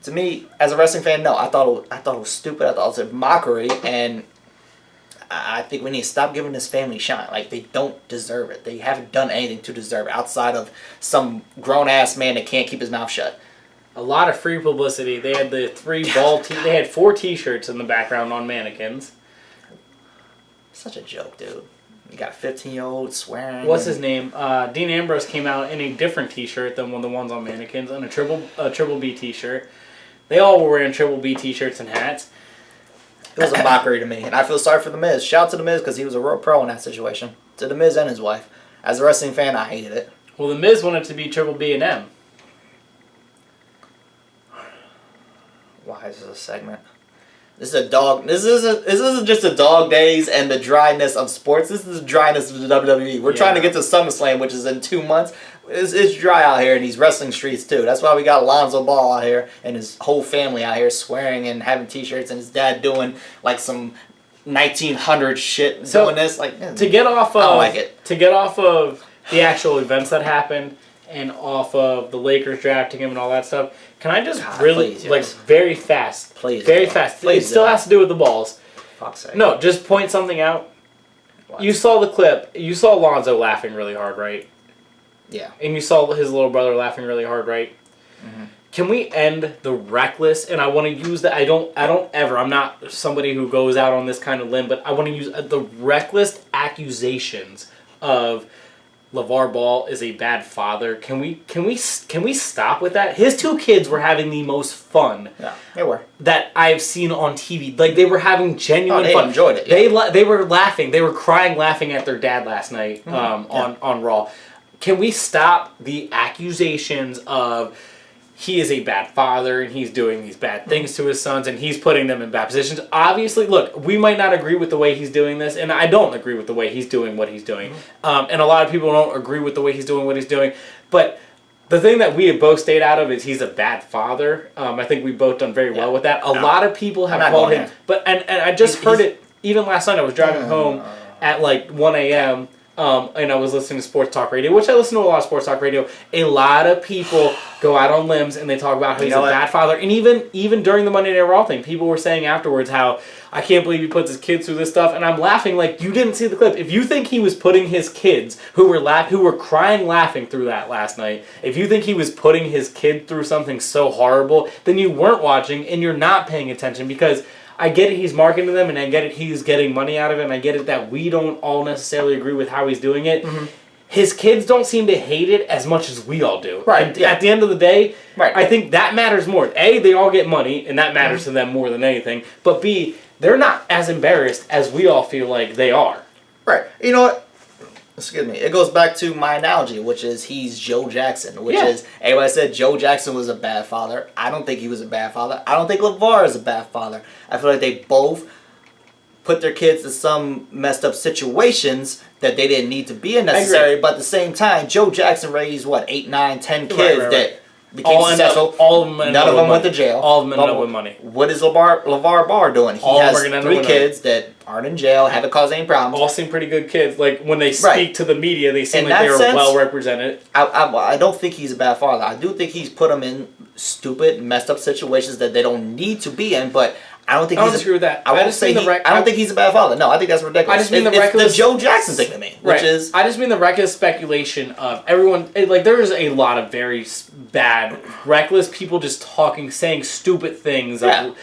to me, as a wrestling fan, no, I thought it was stupid. I thought it was a mockery, and I think we need to stop giving this family shine. Like, they don't deserve it. They haven't done anything to deserve it outside of some grown ass man that can't keep his mouth shut. A lot of free publicity. They had the they had 4 T-shirts in the background on mannequins. Such a joke, dude. You got a 15-year-old swearing. What's his name? Dean Ambrose came out in a different T-shirt than one of the ones on mannequins, and a Triple B T-shirt. They all were wearing Triple B T-shirts and hats. It was a mockery to me, and I feel sorry for The Miz. Shout out to The Miz because he was a real pro in that situation. To The Miz and his wife. As a wrestling fan, I hated it. Well, The Miz wanted to be Triple B and M. Why is this a segment? This is a dog. This isn't just the dog days and the dryness of sports. This is the dryness of the WWE. We're trying to get to SummerSlam, which is in 2 months. It's dry out here in these wrestling streets too. That's why we got Lonzo Ball out here and his whole family out here swearing and having T-shirts, and his dad doing like some 1900 shit. So doing this to get off of, I don't like it. To get off of the actual events that happened and off of the Lakers drafting him and all that stuff. Can I just very fast? Please. Very fast. Please, it still has to do with the balls. Fuck's sake. No, just point something out. What? You saw the clip. You saw Lonzo laughing really hard, right? Yeah. And you saw his little brother laughing really hard, right? Mm-hmm. Can we end the reckless? And I want to use that. I'm not somebody who goes out on this kind of limb, but I want to use the reckless accusations of LeVar Ball is a bad father. Can we stop with that? His 2 kids were having the most fun. Yeah, they were. That I've seen on TV. Like, they were having genuine fun. They enjoyed it. Yeah. They were laughing. They were crying laughing at their dad last night on Raw. Can we stop the accusations of he is a bad father and he's doing these bad things to his sons and he's putting them in bad positions? Obviously, look, we might not agree with the way he's doing this, and I don't agree with the way he's doing what he's doing. And a lot of people don't agree with the way he's doing what he's doing. But the thing that we have both stayed out of is he's a bad father. I think we've both done very well with that. A lot of people have called him. But and I just heard it even last night. I was driving home at like 1 a.m., and I was listening to sports talk radio, which I listen to a lot of sports talk radio. A lot of people go out on limbs and they talk about how he's a bad father. And even during the Monday Night Raw thing, people were saying afterwards how, I can't believe he puts his kids through this stuff. And I'm laughing like, you didn't see the clip. If you think he was putting his kids, who were crying laughing through that last night, if you think he was putting his kid through something so horrible, then you weren't watching and you're not paying attention, because I get it, he's marketing to them, and I get it, he's getting money out of it, and I get it that we don't all necessarily agree with how he's doing it. Mm-hmm. His kids don't seem to hate it as much as we all do. Right. And at the end of the day, right. I think that matters more. A, they all get money, and that matters to them more than anything. But B, they're not as embarrassed as we all feel like they are. Right. You know what? Excuse me. It goes back to my analogy, which is he's Joe Jackson, which is, everybody said Joe Jackson was a bad father. I don't think he was a bad father. I don't think LeVar is a bad father. I feel like they both put their kids in some messed up situations that they didn't need to be in necessarily, but at the same time, Joe Jackson raised, 8, 9, 10 kids that became successful. All of them None of them went to jail. All of them ended up with money. What is LeVar Ball doing? He has 3 kids that aren't in jail, haven't caused any problems. All seem pretty good kids. Like, when they speak to the media, they seem like they are well represented. I don't think he's a bad father. I do think he's put them in stupid, messed up situations that they don't need to be in, but I don't think he's disagree with that. I don't think he's a bad father. No, I think that's ridiculous. I just mean it's the Joe Jackson thing to me, which is... I just mean the reckless speculation of everyone... Like, there is a lot of very bad, reckless people just talking, saying stupid things, of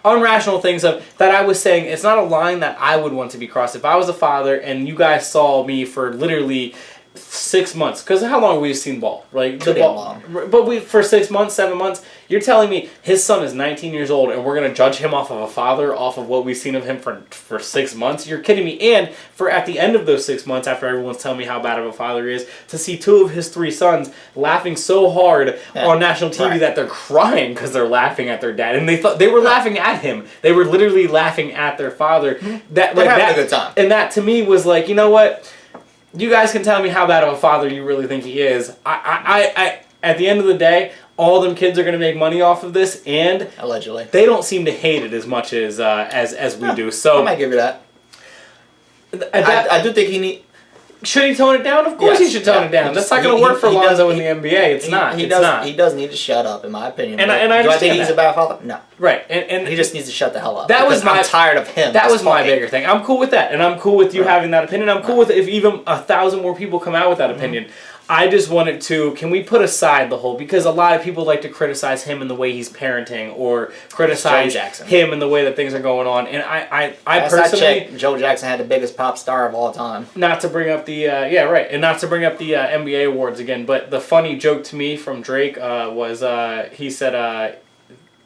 unrational things that I was saying. It's not a line that I would want to be crossed. If I was a father and you guys saw me for literally 6 months, because how long have we seen ball, right? Too damn long. But for 6 months, 7 months, you're telling me his son is 19 years old and we're going to judge him off of a father, off of what we've seen of him for 6 months? You're kidding me. And for at the end of those 6 months, after everyone's telling me how bad of a father he is, to see 2 of his 3 sons laughing so hard on national TV that they're crying because they're laughing at their dad, and they thought they were laughing at him. They were literally laughing at their father. They're having a good time. And that to me was like, you know what? You guys can tell me how bad of a father you really think he is. I at the end of the day, all them kids are going to make money off of this, and allegedly they don't seem to hate it as much as we do. So I might give you that. I do think he need. Should he tone it down? Of course he should tone it down. That's not going to work for Lonzo in the NBA. It's not. He does need to shut up, in my opinion. And I understand. Do I think he's a bad father? No. Right. And he just needs to shut the hell up. I'm tired of him. That was my bigger thing. I'm cool with that, and I'm cool with you having that opinion. I'm cool with it if even 1,000 more people come out with that opinion. I just wanted to, can we put aside the whole, because a lot of people like to criticize him in the way he's parenting, or criticize him in the way that things are going on, and I personally... Joe Jackson had the biggest pop star of all time. Not to bring up the, and not to bring up the NBA awards again, but the funny joke to me from Drake was, he said,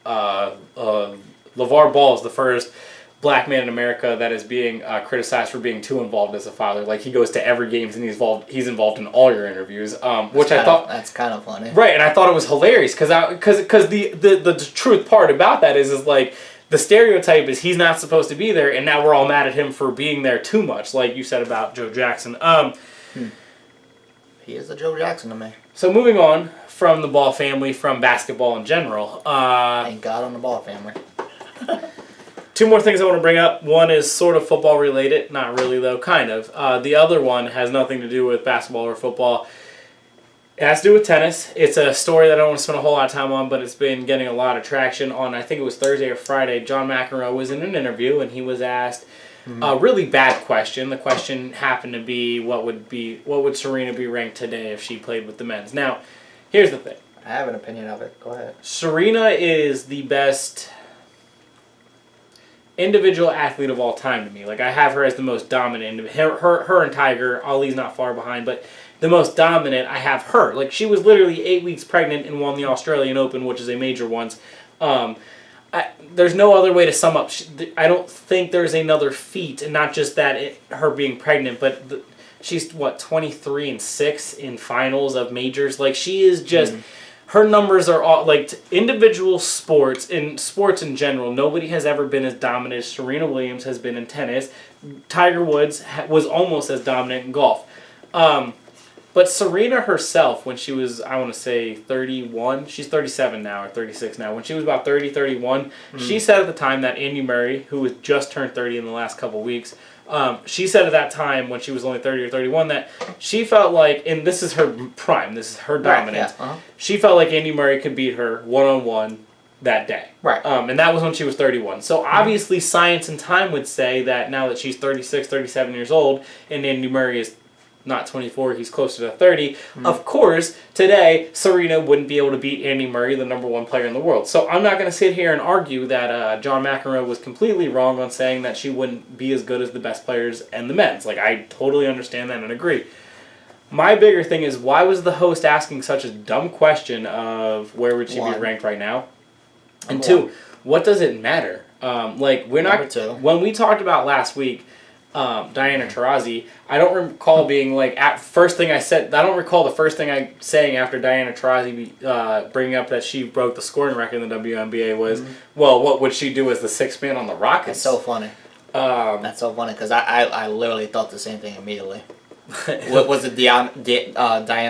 LeVar Ball is the first black man in America that is being criticized for being too involved as a father. Like, he goes to every games and he's involved in all your interviews, which I thought that's kind of funny, right? And I thought it was hilarious because the truth part about that is like the stereotype is he's not supposed to be there, and now we're all mad at him for being there too much, like you said about Joe Jackson. He is a Joe Jackson to me. So moving on from the Ball family, from basketball in general. Thank God on the Ball family. 2 more things I want to bring up. One is sort of football related. Not really, though. Kind of. The other one has nothing to do with basketball or football. It has to do with tennis. It's a story that I don't want to spend a whole lot of time on, but it's been getting a lot of traction. On, I think it was Thursday or Friday, John McEnroe was in an interview, and he was asked a really bad question. The question happened to be, what would Serena be ranked today if she played with the men's? Now, here's the thing. I have an opinion of it. Go ahead. Serena is the best individual athlete of all time to me. Like, I have her as the most dominant. Her and Tiger, Ali's not far behind, but the most dominant, I have her. Like, she was literally 8 weeks pregnant and won the Australian Open, which is a major once. There's no other way to sum up. I don't think there's another feat, and not just that her being pregnant, but she's 23-6 in finals of majors. Like, she is just. Her numbers are all, like, individual sports, in sports in general, nobody has ever been as dominant as Serena Williams has been in tennis. Tiger Woods was almost as dominant in golf. But Serena herself, when she was, I want to say 31, she's 37 now, or 36 now. When she was about 30, 31, she said at the time that Andy Murray, who was just turned 30 in the last couple weeks, She said at that time when she was only 30 or 31 that she felt like, and this is her prime, this is her dominance. Right, yeah, she felt like Andy Murray could beat her one-on-one that day. Right. And that was when she was 31. So obviously science and time would say that now that she's 36, 37 years old, and Andy Murray is not 24, he's closer to 30. Of course, today, Serena wouldn't be able to beat Andy Murray, the number one player in the world. So I'm not going to sit here and argue that John McEnroe was completely wrong on saying that she wouldn't be as good as the best players and the men's. Like, I totally understand that and agree. My bigger thing is, why was the host asking such a dumb question of where would she be ranked right now? And two, what does it matter? We're not... When we talked about last week, Diana Taurasi, I don't recall being like first thing I said. I don't recall the first thing I saying after Diana Taurasi bringing up that she broke the scoring record in the WNBA was, well, what would she do as the sixth man on the Rockets? That's so funny. That's so funny because I literally thought the same thing immediately. What was the Diana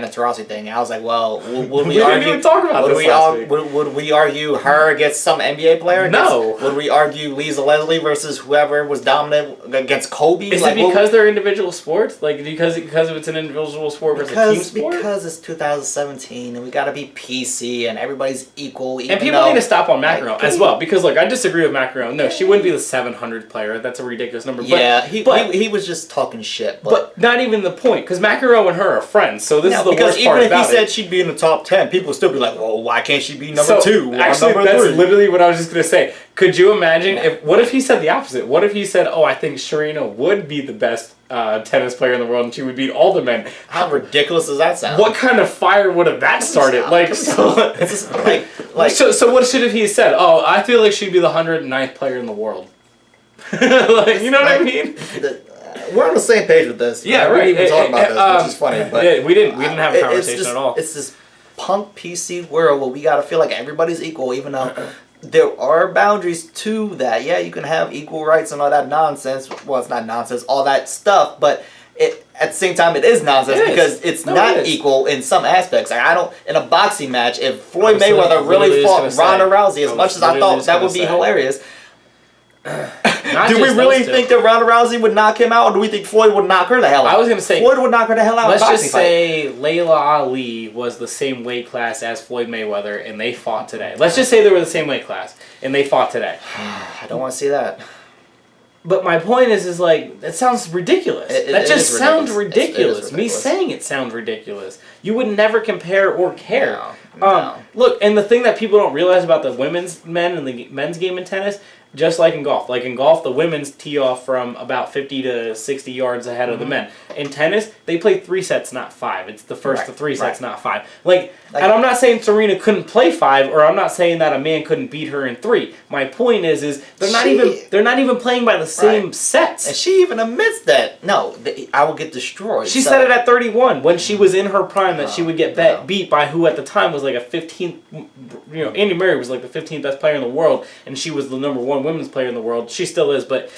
Taurasi thing? I was like, well, would we argue? Didn't even talk about this last week. Would we argue her against some NBA player? No. Would we argue Lisa Leslie versus whoever was dominant against Kobe? Is it because they're individual sports? Like because it's an individual sport versus a team sport? Because it's 2017 and we got to be PC and everybody's equal. And people need to stop on McEnroe as well because I disagree with McEnroe. No, she wouldn't be the 700th player. That's a ridiculous number. Yeah, he was just talking shit. But not even the point, because McEnroe and her are friends, so this is the worst part about it. Because even if he said she'd be in the top 10, people would still be like, well, why can't she be number 2 or actually, number 3? that's literally what I was just going to say. Could you imagine, what if he said the opposite? What if he said, I think Serena would be the best tennis player in the world and she would beat all the men? How ridiculous does that sound? What kind of fire would have that started? So what should have he said? I feel like she'd be the 109th player in the world. You know what I mean? We're on the same page with this. Yeah, we right. didn't even talk about this, which is funny. But yeah, we didn't have a conversation at all. It's this punk PC world where we gotta feel like everybody's equal, even though there are boundaries to that. Yeah, you can have equal rights and all that nonsense. Well, it's not nonsense, all that stuff, but at the same time, it is nonsense because it's not equal in some aspects. Like, I don't, in a boxing match, if Floyd Mayweather really fought Ronda Rousey, as much as I thought that would be hilarious. Do we really think that Ronda Rousey would knock him out, or do we think Floyd would knock her the hell out? I was going to say Floyd would knock her the hell out. Let's just say Layla Ali was the same weight class as Floyd Mayweather, and they fought today. Let's just say they were the same weight class, and they fought today. I don't want to see that. But my point is that sounds ridiculous. That just sounds ridiculous. Me saying it sounds ridiculous. You would never compare or care. No. Look, and the thing that people don't realize about the men and the men's game in tennis, just like in golf. Like in golf, the women's tee off from about 50 to 60 yards ahead of the men. In tennis, they play 3 sets, not 5. It's the first of 3 sets, not 5. And I'm not saying Serena couldn't play 5, or I'm not saying that a man couldn't beat her in 3. My point is they're not even playing by the same sets. And she even admits that. No, I will get destroyed. She said it at 31 when she was in her prime that she would get beat by who at the time was like a 15th. Andy Murray was like the 15th best player in the world, and she was the number 1 women's player in the world. She still is, but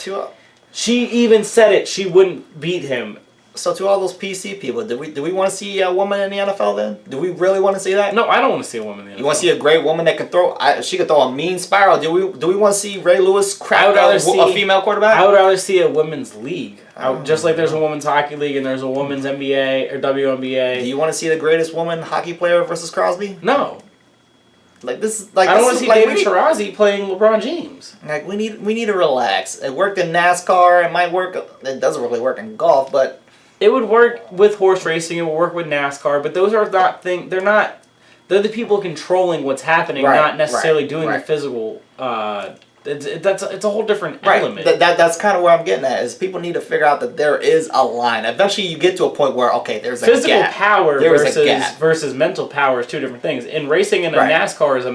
she even said it. She wouldn't beat him. So to all those PC people, do we want to see a woman in the NFL then? Do we really want to see that? No, I don't want to see a woman in the NFL. You want to see a great woman that can throw? She could throw a mean spiral. Do we want to see Ray Lewis crap a female quarterback? I would rather see a women's league. Just like there's a women's hockey league and there's a women's NBA or WNBA. Do you want to see the greatest woman hockey player versus Crosby? No. I don't want to see David Taurasi playing LeBron James. We need to relax. It worked in NASCAR. It might work. It doesn't really work in golf, but it would work with horse racing. It would work with NASCAR. But those are not things. They're the people controlling what's happening, not necessarily doing the physical. It's a whole different element. That's kind of where I'm getting at. Is people need to figure out that there is a line. Eventually, you get to a point where there's a physical gap. Power versus mental power is 2 different things. And racing in a NASCAR is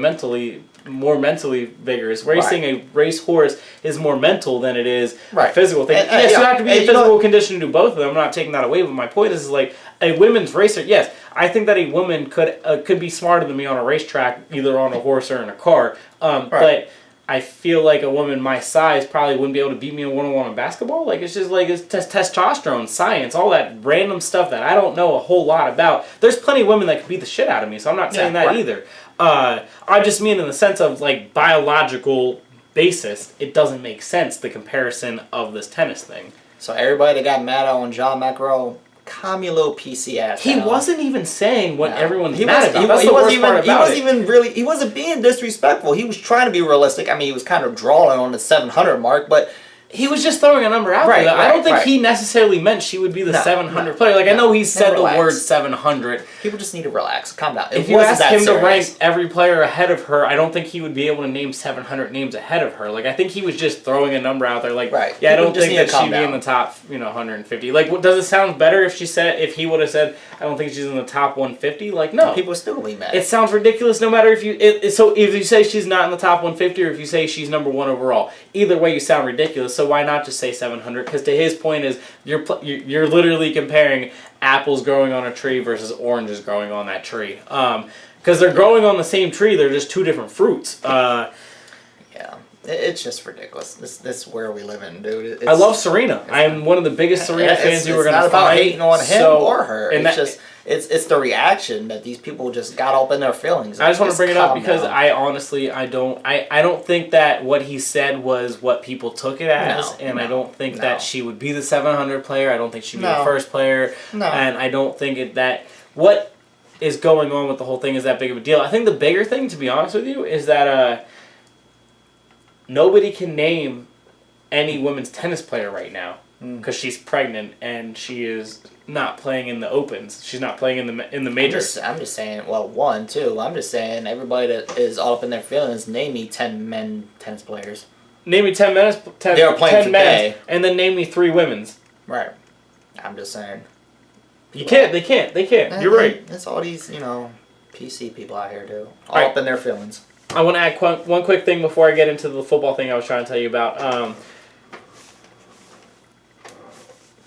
more mentally vigorous. Racing a racehorse is more mental than it is a physical thing. Yes, you have to be in physical condition to do both of them. I'm not taking that away, but my point is like a women's racer. Yes, I think that a woman could be smarter than me on a racetrack, either on a horse or in a car. But I feel like a woman my size probably wouldn't be able to beat me in one-on-one in basketball. It's just it's testosterone, science, all that random stuff that I don't know a whole lot about. There's plenty of women that could beat the shit out of me, so I'm not saying that either. I just mean in the sense of biological basis, it doesn't make sense, the comparison of this tennis thing. So everybody that got mad on John McEnroe, calm your little PC ass He down. wasn't even saying what everyone's he mad about. That's he the wasn't worst even, part about he wasn't it. even really, he wasn't being disrespectful. He was trying to be realistic. I mean, he was kind of drawing on the 700 mark, but He was just throwing a number out there. I don't think he necessarily meant she would be the 700 player. Like, I know he said the word 700. People just need to relax. Calm down. If you ask him to rank every player ahead of her, I don't think he would be able to name 700 names ahead of her. Like, I think he was just throwing a number out there. Like, yeah, I don't think that she'd be in the top, 150. Like, does it sound better if he would have said, I don't think she's in the top 150? Like, no. People still be mad. It sounds ridiculous no matter if you... So if you say she's not in the top 150 or if you say she's number 1 overall, either way you sound ridiculous, so why not just say 700? Because to his point is, you're literally comparing apples growing on a tree versus oranges growing on that tree. Because they're growing on the same tree, they're just two different fruits. Yeah. It's just ridiculous. This is where we live in, dude. I love Serena. I am one of the biggest Serena fans you were going to find. It's not about hating on him or her. It's the reaction that these people just got up in their feelings. I just want to bring it up because I honestly, I don't think that what he said was what people took it as, I don't think that she would be the 700 player. I don't think she'd be the first player. No. And I don't think that what is going on with the whole thing is that big of a deal. I think the bigger thing, to be honest with you, is that nobody can name any women's tennis player right now because she's pregnant and she is not playing in the Opens. She's not playing in the majors. I'm just saying, well, I'm just saying everybody that is all up in their feelings, name me 10 men tennis players. Name me 10 men. They are playing 10 men, and then name me 3 women's. Right. I'm just saying. You can't. They can't. You're right. That's all these, PC people out here do. All up in their feelings. I want to add one quick thing before I get into the football thing I was trying to tell you about.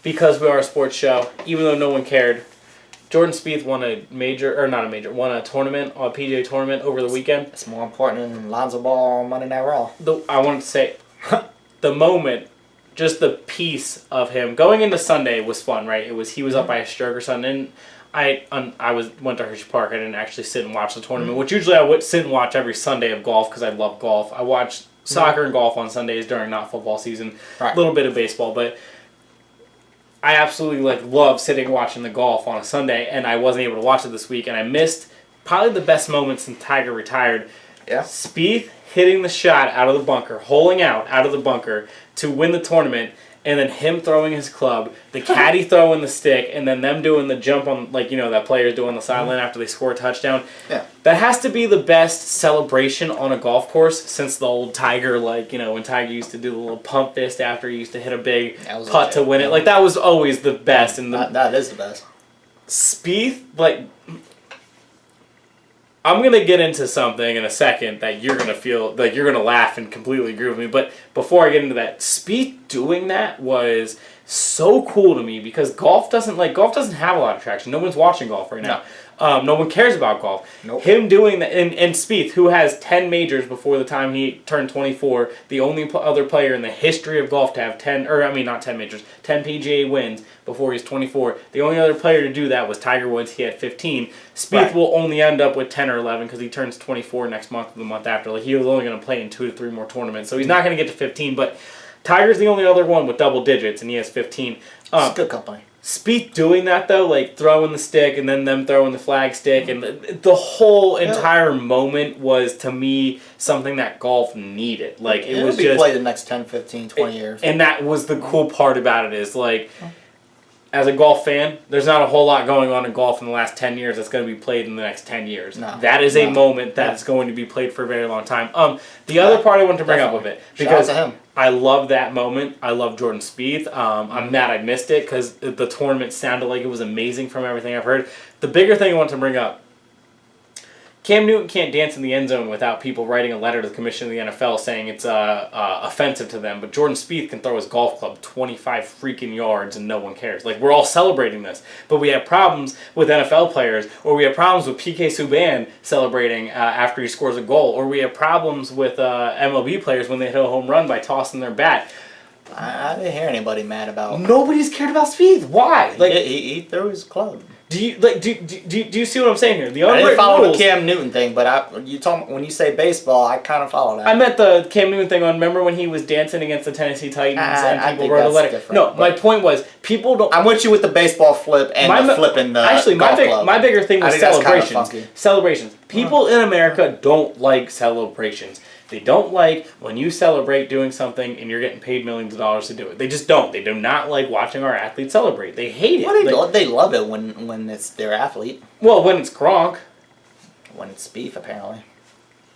Because we are a sports show, even though no one cared, Jordan Spieth won a tournament, a PGA tournament over the weekend. It's more important than Lonzo Ball on Monday Night Raw. I wanted to say, the moment, just the piece of him going into Sunday was fun, right? He was up by a stroke or something. And I went to Hershey Park. I didn't actually sit and watch the tournament, which usually I would sit and watch every Sunday of golf because I love golf. I watch soccer and golf on Sundays during not football season. Right. A little bit of baseball, but I absolutely love sitting and watching the golf on a Sunday, and I wasn't able to watch it this week, and I missed probably the best moment since Tiger retired. Yeah. Spieth hitting the shot out of the bunker, holing out of the bunker to win the tournament, and then him throwing his club, the caddy throwing the stick, and then them doing the jump on, that players do on the sideline after they score a touchdown. Yeah. That has to be the best celebration on a golf course since the old Tiger, when Tiger used to do the little pump fist after he used to hit a big putt to win it. That was always the best. And that is the best. Spieth, I'm going to get into something in a second that you're going to feel, you're going to laugh and completely agree with me. But before I get into that, Spieth doing that was so cool to me because golf doesn't have a lot of traction. No one's watching golf right now. No one cares about golf. Nope. Him doing that, and Spieth, who has 10 majors before the time he turned 24, the only other player in the history of golf to have 10 PGA wins before he's 24. The only other player to do that was Tiger Woods. He had 15. Spieth will only end up with 10 or 11 because he turns 24 next month or the month after. He was only going to play in 2 to 3 more tournaments, so he's not going to get to 15. But Tiger's the only other one with double digits, and he has 15. It's good company. Spieth doing that, though, throwing the stick and then them throwing the flag stick, and the whole entire moment was, to me, something that golf needed. It was just played the next 10, 15, 20 years. And that was the cool part about it is, as a golf fan, there's not a whole lot going on in golf in the last 10 years that's going to be played in the next 10 years. No, that is a moment that's going to be played for a very long time. The other part I wanted to bring up with it, because I love that moment. I love Jordan Spieth. I'm mad I missed it because the tournament sounded like it was amazing from everything I've heard. The bigger thing I want to bring up, Cam Newton can't dance in the end zone without people writing a letter to the commission of the NFL saying it's offensive to them. But Jordan Spieth can throw his golf club 25 freaking yards and no one cares. We're all celebrating this. But we have problems with NFL players, or we have problems with PK Subban celebrating after he scores a goal, or we have problems with MLB players when they hit a home run by tossing their bat. I didn't hear anybody mad about. Nobody's cared about Spieth. Why? He threw his club. Do you do you see what I'm saying here? The I didn't unwritten follow rules. the Cam Newton thing, but when you say baseball, I kind of follow that. I meant the Cam Newton thing on. Remember when he was dancing against the Tennessee Titans and I people think wrote a that's letter? different, No, but- my point was people don't. I'm with you with the baseball flip and the flipping the golf club. My bigger thing I was think that's kinda celebrations. funky. Celebrations. People in America don't like celebrations. They don't like when you celebrate doing something and you're getting paid millions of dollars to do it. They just don't. They do not like watching our athletes celebrate. They hate it. Well, they love it when it's their athlete. Well, when it's Gronk. When it's Spieth, apparently.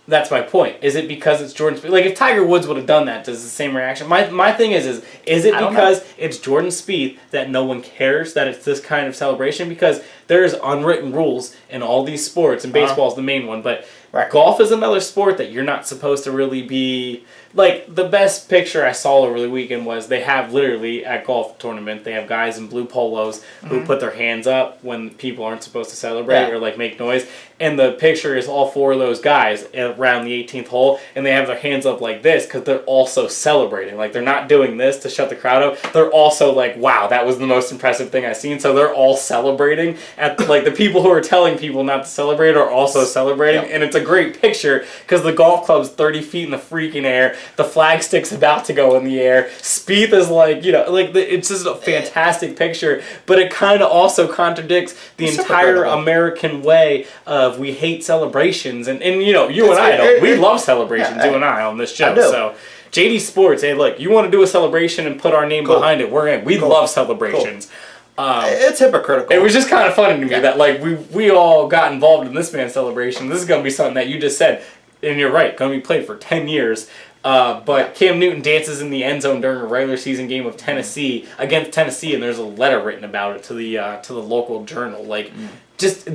That's my point. Is it because it's Jordan Spieth? Like, if Tiger Woods would have done that, does the same reaction? My thing is it because it's Jordan Spieth that no one cares that it's this kind of celebration? Because there's unwritten rules in all these sports, and baseball's the main one, but golf is another sport that you're not supposed to really be... Like, the best picture I saw over the weekend was they have literally, at golf tournament, they have guys in blue polos who put their hands up when people aren't supposed to celebrate or, like, make noise. And the picture is all four of those guys around the 18th hole, and they have their hands up like this because they're also celebrating. Like, they're not doing this to shut the crowd up. They're also like, wow, that was the most impressive thing I've seen. So they're all celebrating. Like, the people who are telling people not to celebrate are also celebrating. And it's a great picture because the golf club's 30 feet in the freaking air. The flag stick's about to go in the air. Spieth is like, it's just a fantastic picture, but it kind of also contradicts the entire American way of we hate celebrations. And you and I don't. We love celebrations, you and I, on this show. So, JD Sports, hey, look, you want to do a celebration and put our name behind it, we're in. We love celebrations. It's hypocritical. It was just kind of funny to me that, like, we all got involved in this man's celebration. This is going to be something that you just said, and you're right, going to be played for 10 years. But Cam Newton dances in the end zone during a regular season game of Tennessee against Tennessee, and there's a letter written about it to the local journal. Like, just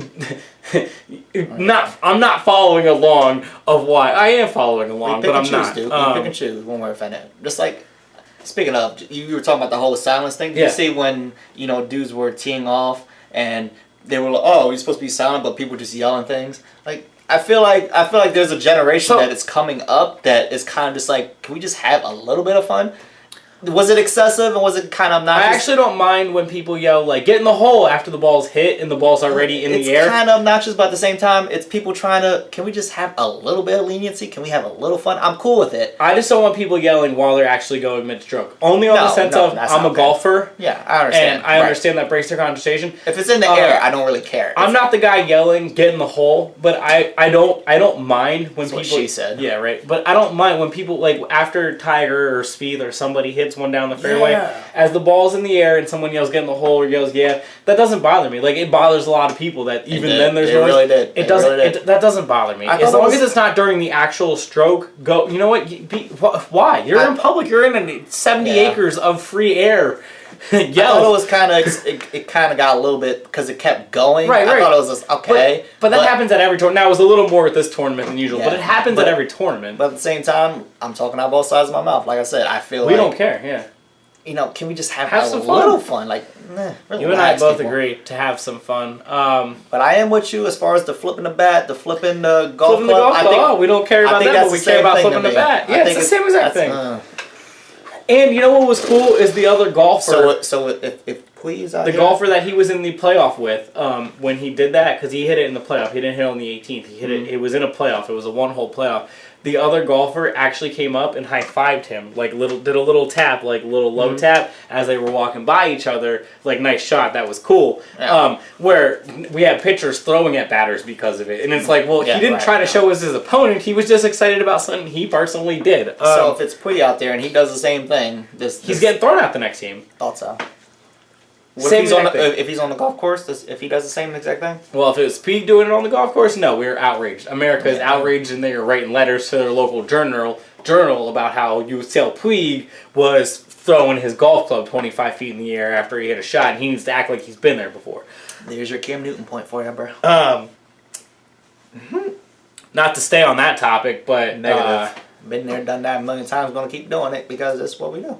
I'm not following along of why I am following along, but I'm not. Dude. We pick and choose when we're offended. Just like, speaking of, you were talking about the whole silence thing. Did you see when dudes were teeing off and they were like, "Oh, you're supposed to be silent," but people just yelling things like. I feel like there's a generation that is coming up that is kind of just like, can we just have a little bit of fun? Was it excessive and was it kind of obnoxious? I actually don't mind when people yell, like, get in the hole after the ball's hit and the ball's already in the air. It's kind of obnoxious, but at the same time, it's people trying to, can we just have a little bit of leniency? Can we have a little fun? I'm cool with it. I just don't want people yelling while they're actually going mid-stroke. Only on the sense of, I'm a golfer. Yeah, I understand. And I understand that breaks their concentration. If it's in the air, I don't really care. I'm not the guy yelling, get in the hole, but I don't mind when people... That's what she said. Yeah, right. But I don't mind when people, like, after Tiger or Spieth or somebody hits one down the fairway, as the ball's in the air and someone yells get in the hole or yells that doesn't bother me. Like, it bothers a lot of people that even then there's noise. Really did. It doesn't. That doesn't bother me. As long as it's not during the actual stroke. Go. You know what? Why? You're in public. You're in 70 acres of free air. I thought it was kind of it kind of got a little bit because it kept going. Right. I thought it was just okay. But that happens at every tournament. Now it was a little more with this tournament than usual, but it happens at every tournament. But at the same time, I'm talking out both sides of my mouth. Like I said, I feel we don't care. Yeah. Can we just have some little fun? Like, you and I both agree to have some fun. But I am with you as far as the flipping the bat, the flipping the golf club. We don't care about that, but we care about flipping the bat. Yeah, it's the same exact thing. And you know what was cool is the other golfer. So if please, the golfer that he was in the playoff with, when he did that, because he hit it in the playoff, he didn't hit it on the 18th. He hit it. It was in a playoff. It was a one-hole playoff. The other golfer actually came up and high-fived him, like did a little tap, like a little low tap as they were walking by each other. Like, nice shot, that was cool. Yeah. Where we had pitchers throwing at batters because of it, and it's like, well, he didn't try to show us his opponent. He was just excited about something he personally did. So if it's Puy out there and he does the same thing, he's getting thrown out the next game. Thought so. If he's on the golf course, if he does the same exact thing? Well, if it was Pete doing it on the golf course, no, we were outraged. America is outraged, and they are writing letters to their local journal about how Yusel Puig was throwing his golf club 25 feet in the air after he hit a shot, and he needs to act like he's been there before. There's your Cam Newton point for you, bro. Not to stay on that topic, but... Negative. Been there, done that a million times, gonna keep doing it because that's what we do.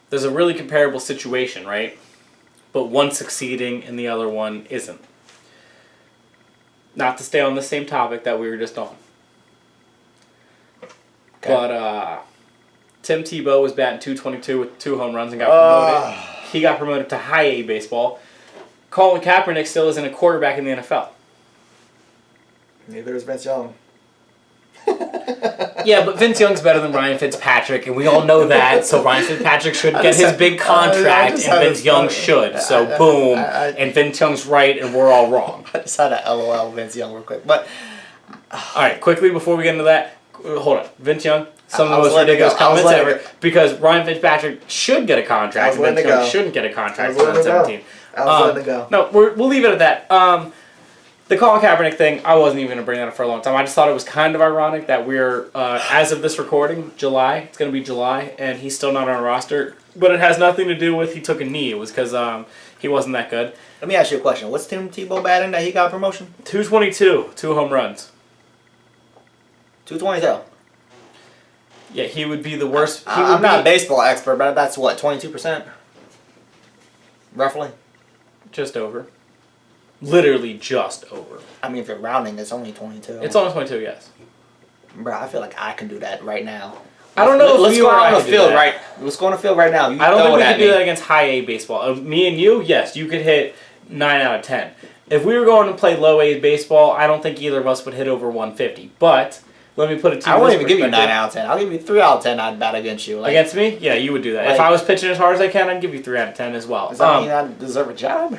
There's a really comparable situation, right? But one succeeding and the other one isn't. Not to stay on the same topic that we were just on. Okay. But Tim Tebow was batting .222 with 2 home runs and got promoted. He got promoted to high A baseball. Colin Kaepernick still isn't a quarterback in the NFL. Neither is Vince Young. Yeah, but Vince Young's better than Ryan Fitzpatrick, and we all know that. So Ryan Fitzpatrick should get his big contract, and Vince Young should. So boom, and Vince Young's right, and we're all wrong. I just had to LOL Vince Young real quick, but all right, quickly before we get into that, hold on, Vince Young. Some of the most ridiculous comments ever, because Ryan Fitzpatrick should get a contract, and Vince Young shouldn't get a contract in 2017. I was letting it go. No, we'll leave it at that. The Colin Kaepernick thing, I wasn't even going to bring that up for a long time. I just thought it was kind of ironic that we're, as of this recording, July. It's going to be July, and he's still not on our roster. But it has nothing to do with he took a knee. It was because he wasn't that good. Let me ask you a question. What's Tim Tebow batting that he got promotion? 222, 2 home runs. 222. Yeah, he would be the worst. I'm not a baseball expert, but that's what, 22%? Roughly? Just over. Literally just over. I mean, if you're rounding, it's only 22. It's almost 22, yes. Bro, I feel like I can do that right now. I don't know Let's go on the field right. Let's go on the field right now. I don't think we could do that against high A baseball. Me and you, yes, you could hit 9 out of 10. If we were going to play low A baseball, I don't think either of us would hit over 150. But let me put it to you. I won't even give you 9 out of 10. I'll give you 3 out of 10. I'd bat against you. Against me? Yeah, you would do that. If I was pitching as hard as I can, I'd give you 3 out of 10 as well. Does that mean I deserve a job?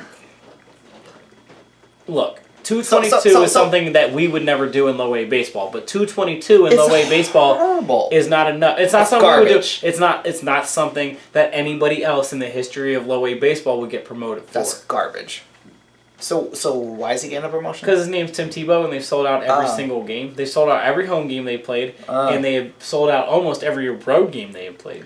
Look, 222 is something that we would never do in low A baseball, but 222 in low A baseball is not enough. It's not something we would do. It's not something that anybody else in the history of low A baseball would get promoted for. That's garbage. So why is he getting a promotion? Because his name's Tim Tebow, and they've sold out every single game. They sold out every home game they played, and they have sold out almost every road game they have played.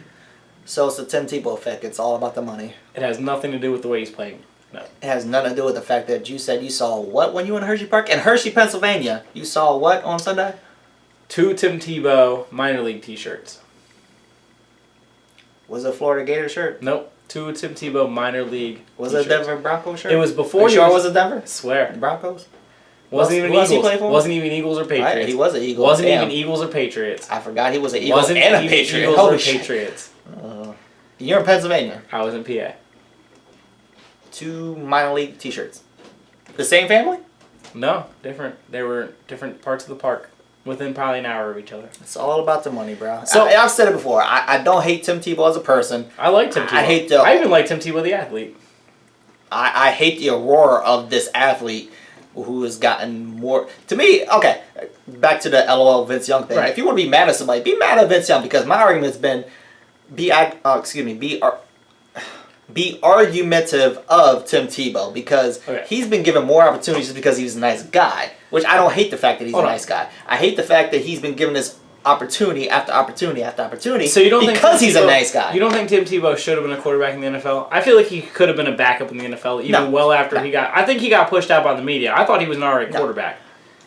So it's the Tim Tebow effect. It's all about the money. It has nothing to do with the way he's playing. No. It has nothing to do with the fact that you said you saw what when you were in Hershey Park? In Hershey, Pennsylvania. You saw what on Sunday? 2 Tim Tebow minor league t-shirts. Was it a Florida Gator shirt? Nope. 2 Tim Tebow minor league Was it a Denver Broncos shirt? It was before. Are you sure it was a Denver? I swear. The Broncos? Wasn't even Eagles. Wasn't even Eagles or Patriots. Right, he was an Eagle. Wasn't even Eagles or Patriots. I forgot he was an Eagle and a Patriot. Eagles or Patriots. You're in Pennsylvania. I was in PA. 2 minor league t-shirts. The same family? No, different. They were different parts of the park, within probably an hour of each other. It's all about the money, bro. So I've said it before. I don't hate Tim Tebow as a person. I like Tim Tebow. I even like Tim Tebow the athlete. I hate the aurora of this athlete who has gotten more. To me, okay, back to the LOL Vince Young thing. Right. If you want to be mad at somebody, be mad at Vince Young, because my argument's been be argumentative of Tim Tebow, because he's been given more opportunities just because he's a nice guy, which I don't hate the fact that he's a nice guy. I hate the fact that he's been given this opportunity after opportunity after opportunity because he's a nice guy. You don't think Tim Tebow should have been a quarterback in the NFL? I feel like he could have been a backup in the NFL even well after he got... I think he got pushed out by the media. I thought he was an alright quarterback.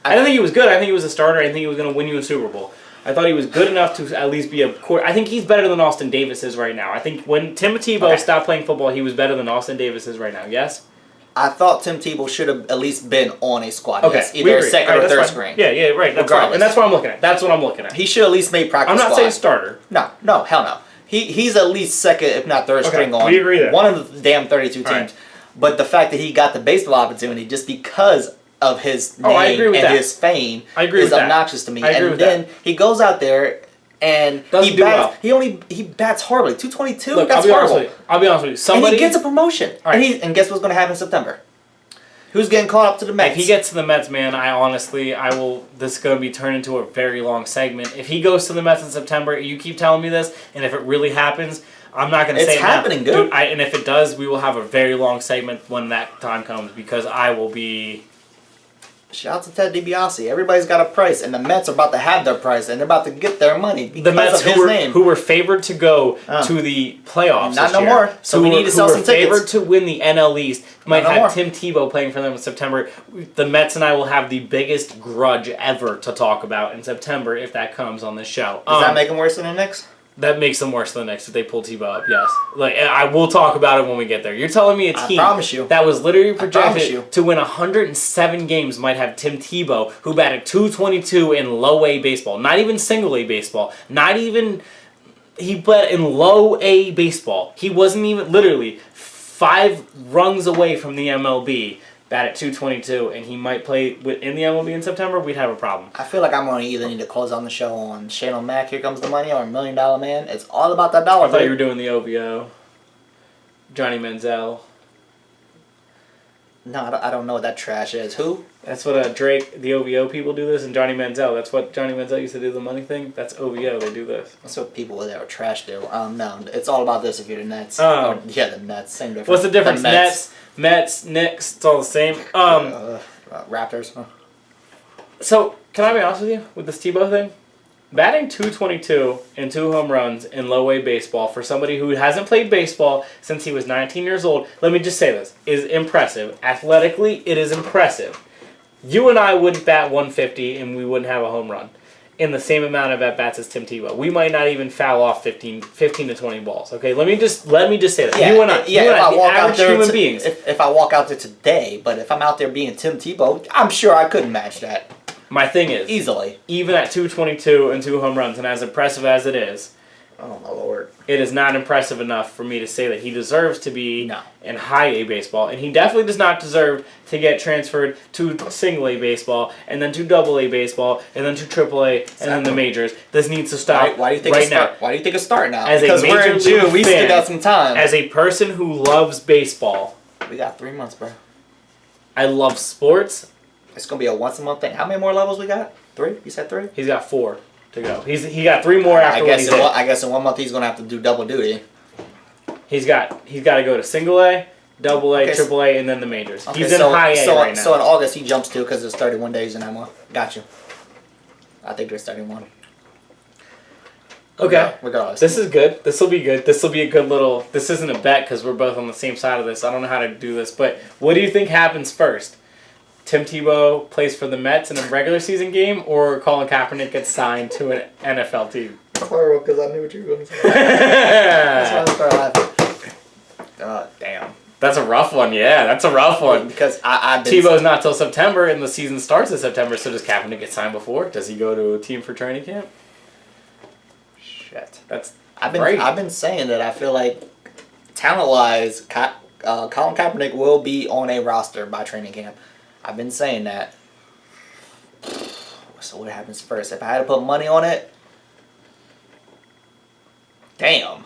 I didn't think he was good. I think he was a starter. I think he was going to win you a Super Bowl. I thought he was good enough to at least be a quarterback. I think he's better than Austin Davis is right now. I think when Tim Tebow stopped playing football, he was better than Austin Davis is right now. Yes? I thought Tim Tebow should have at least been on a squad. Okay, yes, either second or third string. Yeah, right. That's fine. And that's what I'm looking at. That's what I'm looking at. He should at least make practice squad. I'm not saying starter. No, hell no. He's at least second, if not third string on we agree there. One of the damn 32 teams. Right. But the fact that he got the baseball opportunity just because of his name and his fame is obnoxious to me. And then he goes out there and he bats horribly. 222. Look, that's horrible. I'll be honest with you. Somebody, and he gets a promotion. Right. And guess what's going to happen in September? Who's getting caught up to the Mets? If he gets to the Mets, man, I will. This is going to be turned into a very long segment. If he goes to the Mets in September, you keep telling me this, and if it really happens, I'm not going to say it's happening, dude. And if it does, we will have a very long segment when that time comes, because I will be. Shout out to Ted DiBiase. Everybody's got a price, and the Mets are about to have their price, and they're about to get their money because the Mets of his name. Who were favored to go to the playoffs Not no more. So we need to sell some tickets. Favored to win the NL East. Might have Tim Tebow playing for them in September. The Mets and I will have the biggest grudge ever to talk about in September if that comes on this show. Does that make them worse than the Knicks? That makes them worse than the Knicks if they pull Tebow up, yes. I will talk about it when we get there. You're telling me a team that was literally projected to win 107 games might have Tim Tebow, who batted 222 in low A baseball. Not even single A baseball. Not even... He bet in low A baseball. He wasn't even... Literally... 5 rungs away from the MLB, bat at 222, and he might play in the MLB in September, we'd have a problem. I feel like I'm going to either need to close on the show on Shane O'Mac, Here Comes the Money, or $1 Million Man. It's all about that dollar. I thought you were doing the OVO. Johnny Manziel. No, I don't know what that trash is. Who? That's what Drake, the OVO people do this, and Johnny Manziel. That's what Johnny Manziel used to do, the money thing. That's OVO. They do this. That's what people that are trash do. No, it's all about this if you're the Nets. Oh. Yeah, the Nets. Same difference. What's the difference? The Mets, Knicks, it's all the same. Raptors. Huh? So, can I be honest with you with this Tebow thing? Batting 222 and 2 home runs in low-A baseball for somebody who hasn't played baseball since he was 19 years old, let me just say this, is impressive. Athletically, it is impressive. You and I wouldn't bat 150 and we wouldn't have a home run in the same amount of at-bats as Tim Tebow. We might not even foul off 15 to 20 balls. Okay, let me just say that. Yeah, you and I, the average human beings. If I walk out there today, but if I'm out there being Tim Tebow, I'm sure I couldn't match that. My thing is, easily, even at 222 and 2 home runs, and as impressive as it is, oh my lord, it is not impressive enough for me to say that he deserves to be in high A baseball, and he definitely does not deserve to get transferred to single A baseball, and then to double A baseball, and then to triple A, and then the majors. This needs to stop Why do you think right now. Why do you think it's starting now? As because we're in June, we still got some time. As a person who loves baseball, we got 3 months, bro. I love sports. It's gonna be a once a month thing. How many more levels we got? 3? You said 3? He's got 4 to go. He got 3 more after I guess in 1 month he's gonna have to do double duty. He's got to go to single A, double A, triple A, and then the majors. Okay, he's in high A right now. So in August he jumps to because there's 31 days in Emma. Got you. I think there's 31. Okay. Regardless. This is good. This will be good. This will be a good little... This isn't a bet because we're both on the same side of this. I don't know how to do this, but what do you think happens first? Tim Tebow plays for the Mets in a regular season game, or Colin Kaepernick gets signed to an NFL team? Horrible, because I knew what you were going to say. That's why I started laughing. God damn. That's a rough one, yeah. That's a rough one. Because Tebow's not till September, and the season starts in September, so does Kaepernick get signed before? Does he go to a team for training camp? Shit. I've been saying that I feel like, talent-wise, Colin Kaepernick will be on a roster by training camp. I've been saying that. So what happens first? If I had to put money on it, damn.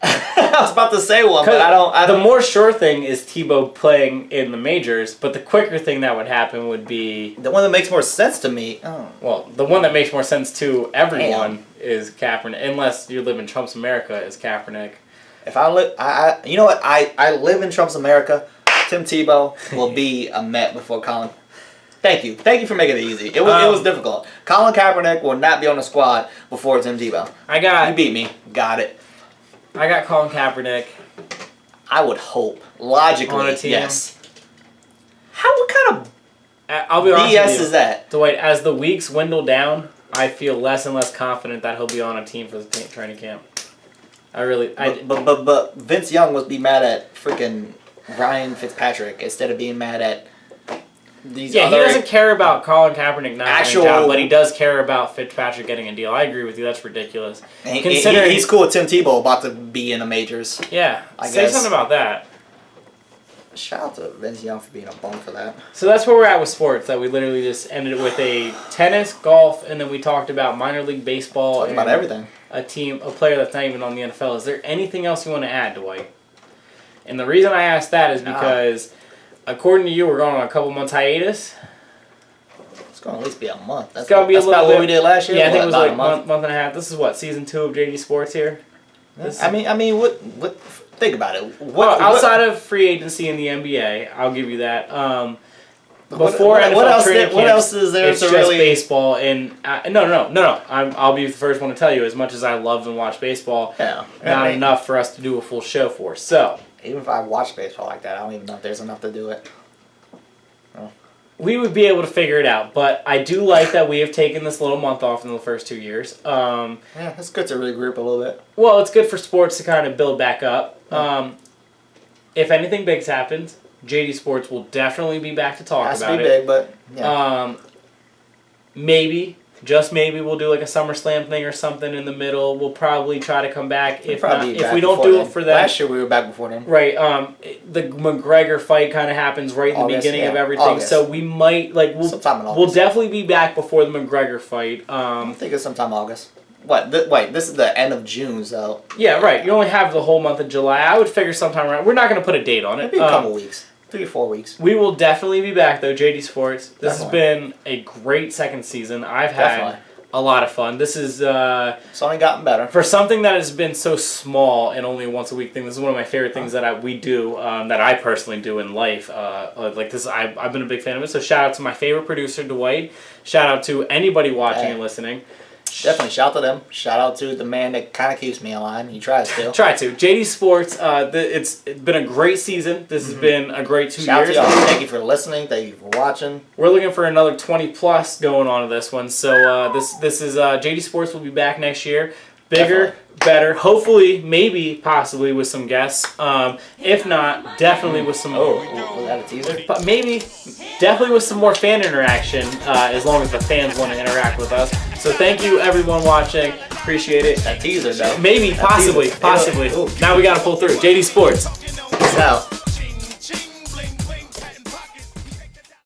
I was about to say one, but I don't. The more sure thing is Tebow playing in the majors, but the quicker thing that would happen would be the one that makes more sense to me. Oh. Well, the one that makes more sense to everyone is Kaepernick, unless you live in Trump's America, is Kaepernick. If I live, you know what? I live in Trump's America. Tim Tebow will be a Met before Colin. Thank you for making it easy. It was difficult. Colin Kaepernick will not be on the squad before Tim Tebow. You beat me. Got it. I got Colin Kaepernick. I would hope logically on a team. Yes. What kind of I'll be honest BS with you, is that? Dwight, as the weeks dwindle down, I feel less and less confident that he'll be on a team for the training camp. But Vince Young would be mad at freaking Ryan Fitzpatrick instead of being mad at these. Yeah, he doesn't care about Colin Kaepernick not actual, getting a job, but he does care about Fitzpatrick getting a deal. I agree with you. That's ridiculous. Considering he's cool with Tim Tebow about to be in the majors. Yeah, say something about that. Shout out to Vince Young for being a bum for that. So that's where we're at with sports. That we literally just ended it with a tennis, golf, and then we talked about minor league baseball. Talked about everything. A player that's not even on the NFL. Is there anything else you want to add, Dwight? And the reason I asked that is because, according to you, we're going on a couple months hiatus. It's going to at least be a month. That's about what we did last year. Yeah, I think it was like a month and a half. This is what, season 2 of JD Sports here. I mean, what? Think about it. Outside of free agency in the NBA, I'll give you that. Before NFL what training camps, what else is there it's to just really baseball and no. I'll be the first one to tell you. As much as I love and watch baseball, not enough for us to do a full show for. So even if I watch baseball like that, I don't even know if there's enough to do it. Oh. We would be able to figure it out, but I do like that we have taken this little month off in the first 2 years. Yeah, it's good to regroup a little bit. Well, it's good for sports to kind of build back up. If anything big happens, JD Sports will definitely be back to talk about it. Has to be big, but yeah. Maybe Just maybe we'll do like a SummerSlam thing or something in the middle. We'll probably try to come back. If we don't do it for that. Last year we were back before then. Right. The McGregor fight kind of happens right in the beginning of everything. August. So we might sometime in August. We'll definitely be back before the McGregor fight. I think it's sometime August. What? Wait, this is the end of June, so. Yeah, right. You only have the whole month of July. I would figure sometime around. We're not going to put a date on it. Maybe a couple weeks. 3 or 4 weeks. We will definitely be back, though, JD Sports. This has been a great second season. I've had a lot of fun. This is... it's only gotten better. For something that has been so small and only a once-a-week thing, this is one of my favorite things that we do, that I personally do in life. Like this, I've been a big fan of it. So shout out to my favorite producer, Dwight. Shout out to anybody watching and listening. Definitely shout out to them. Shout out to the man that kind of keeps me alive. He tries to. JD Sports. It's been a great season. This has been a great 2 years. Shout out to y'all. Thank you for listening. Thank you for watching. We're looking for another 20 plus going on to this one. So this is JD Sports will be back next year. Bigger, better. Hopefully, maybe, possibly with some guests. If not, definitely with some. Was that a teaser? Maybe, definitely with some more fan interaction. As long as the fans want to interact with us. So thank you, everyone watching. Appreciate it. That teaser, though. Maybe, possibly. Now we got to pull through. JD Sports. Peace out.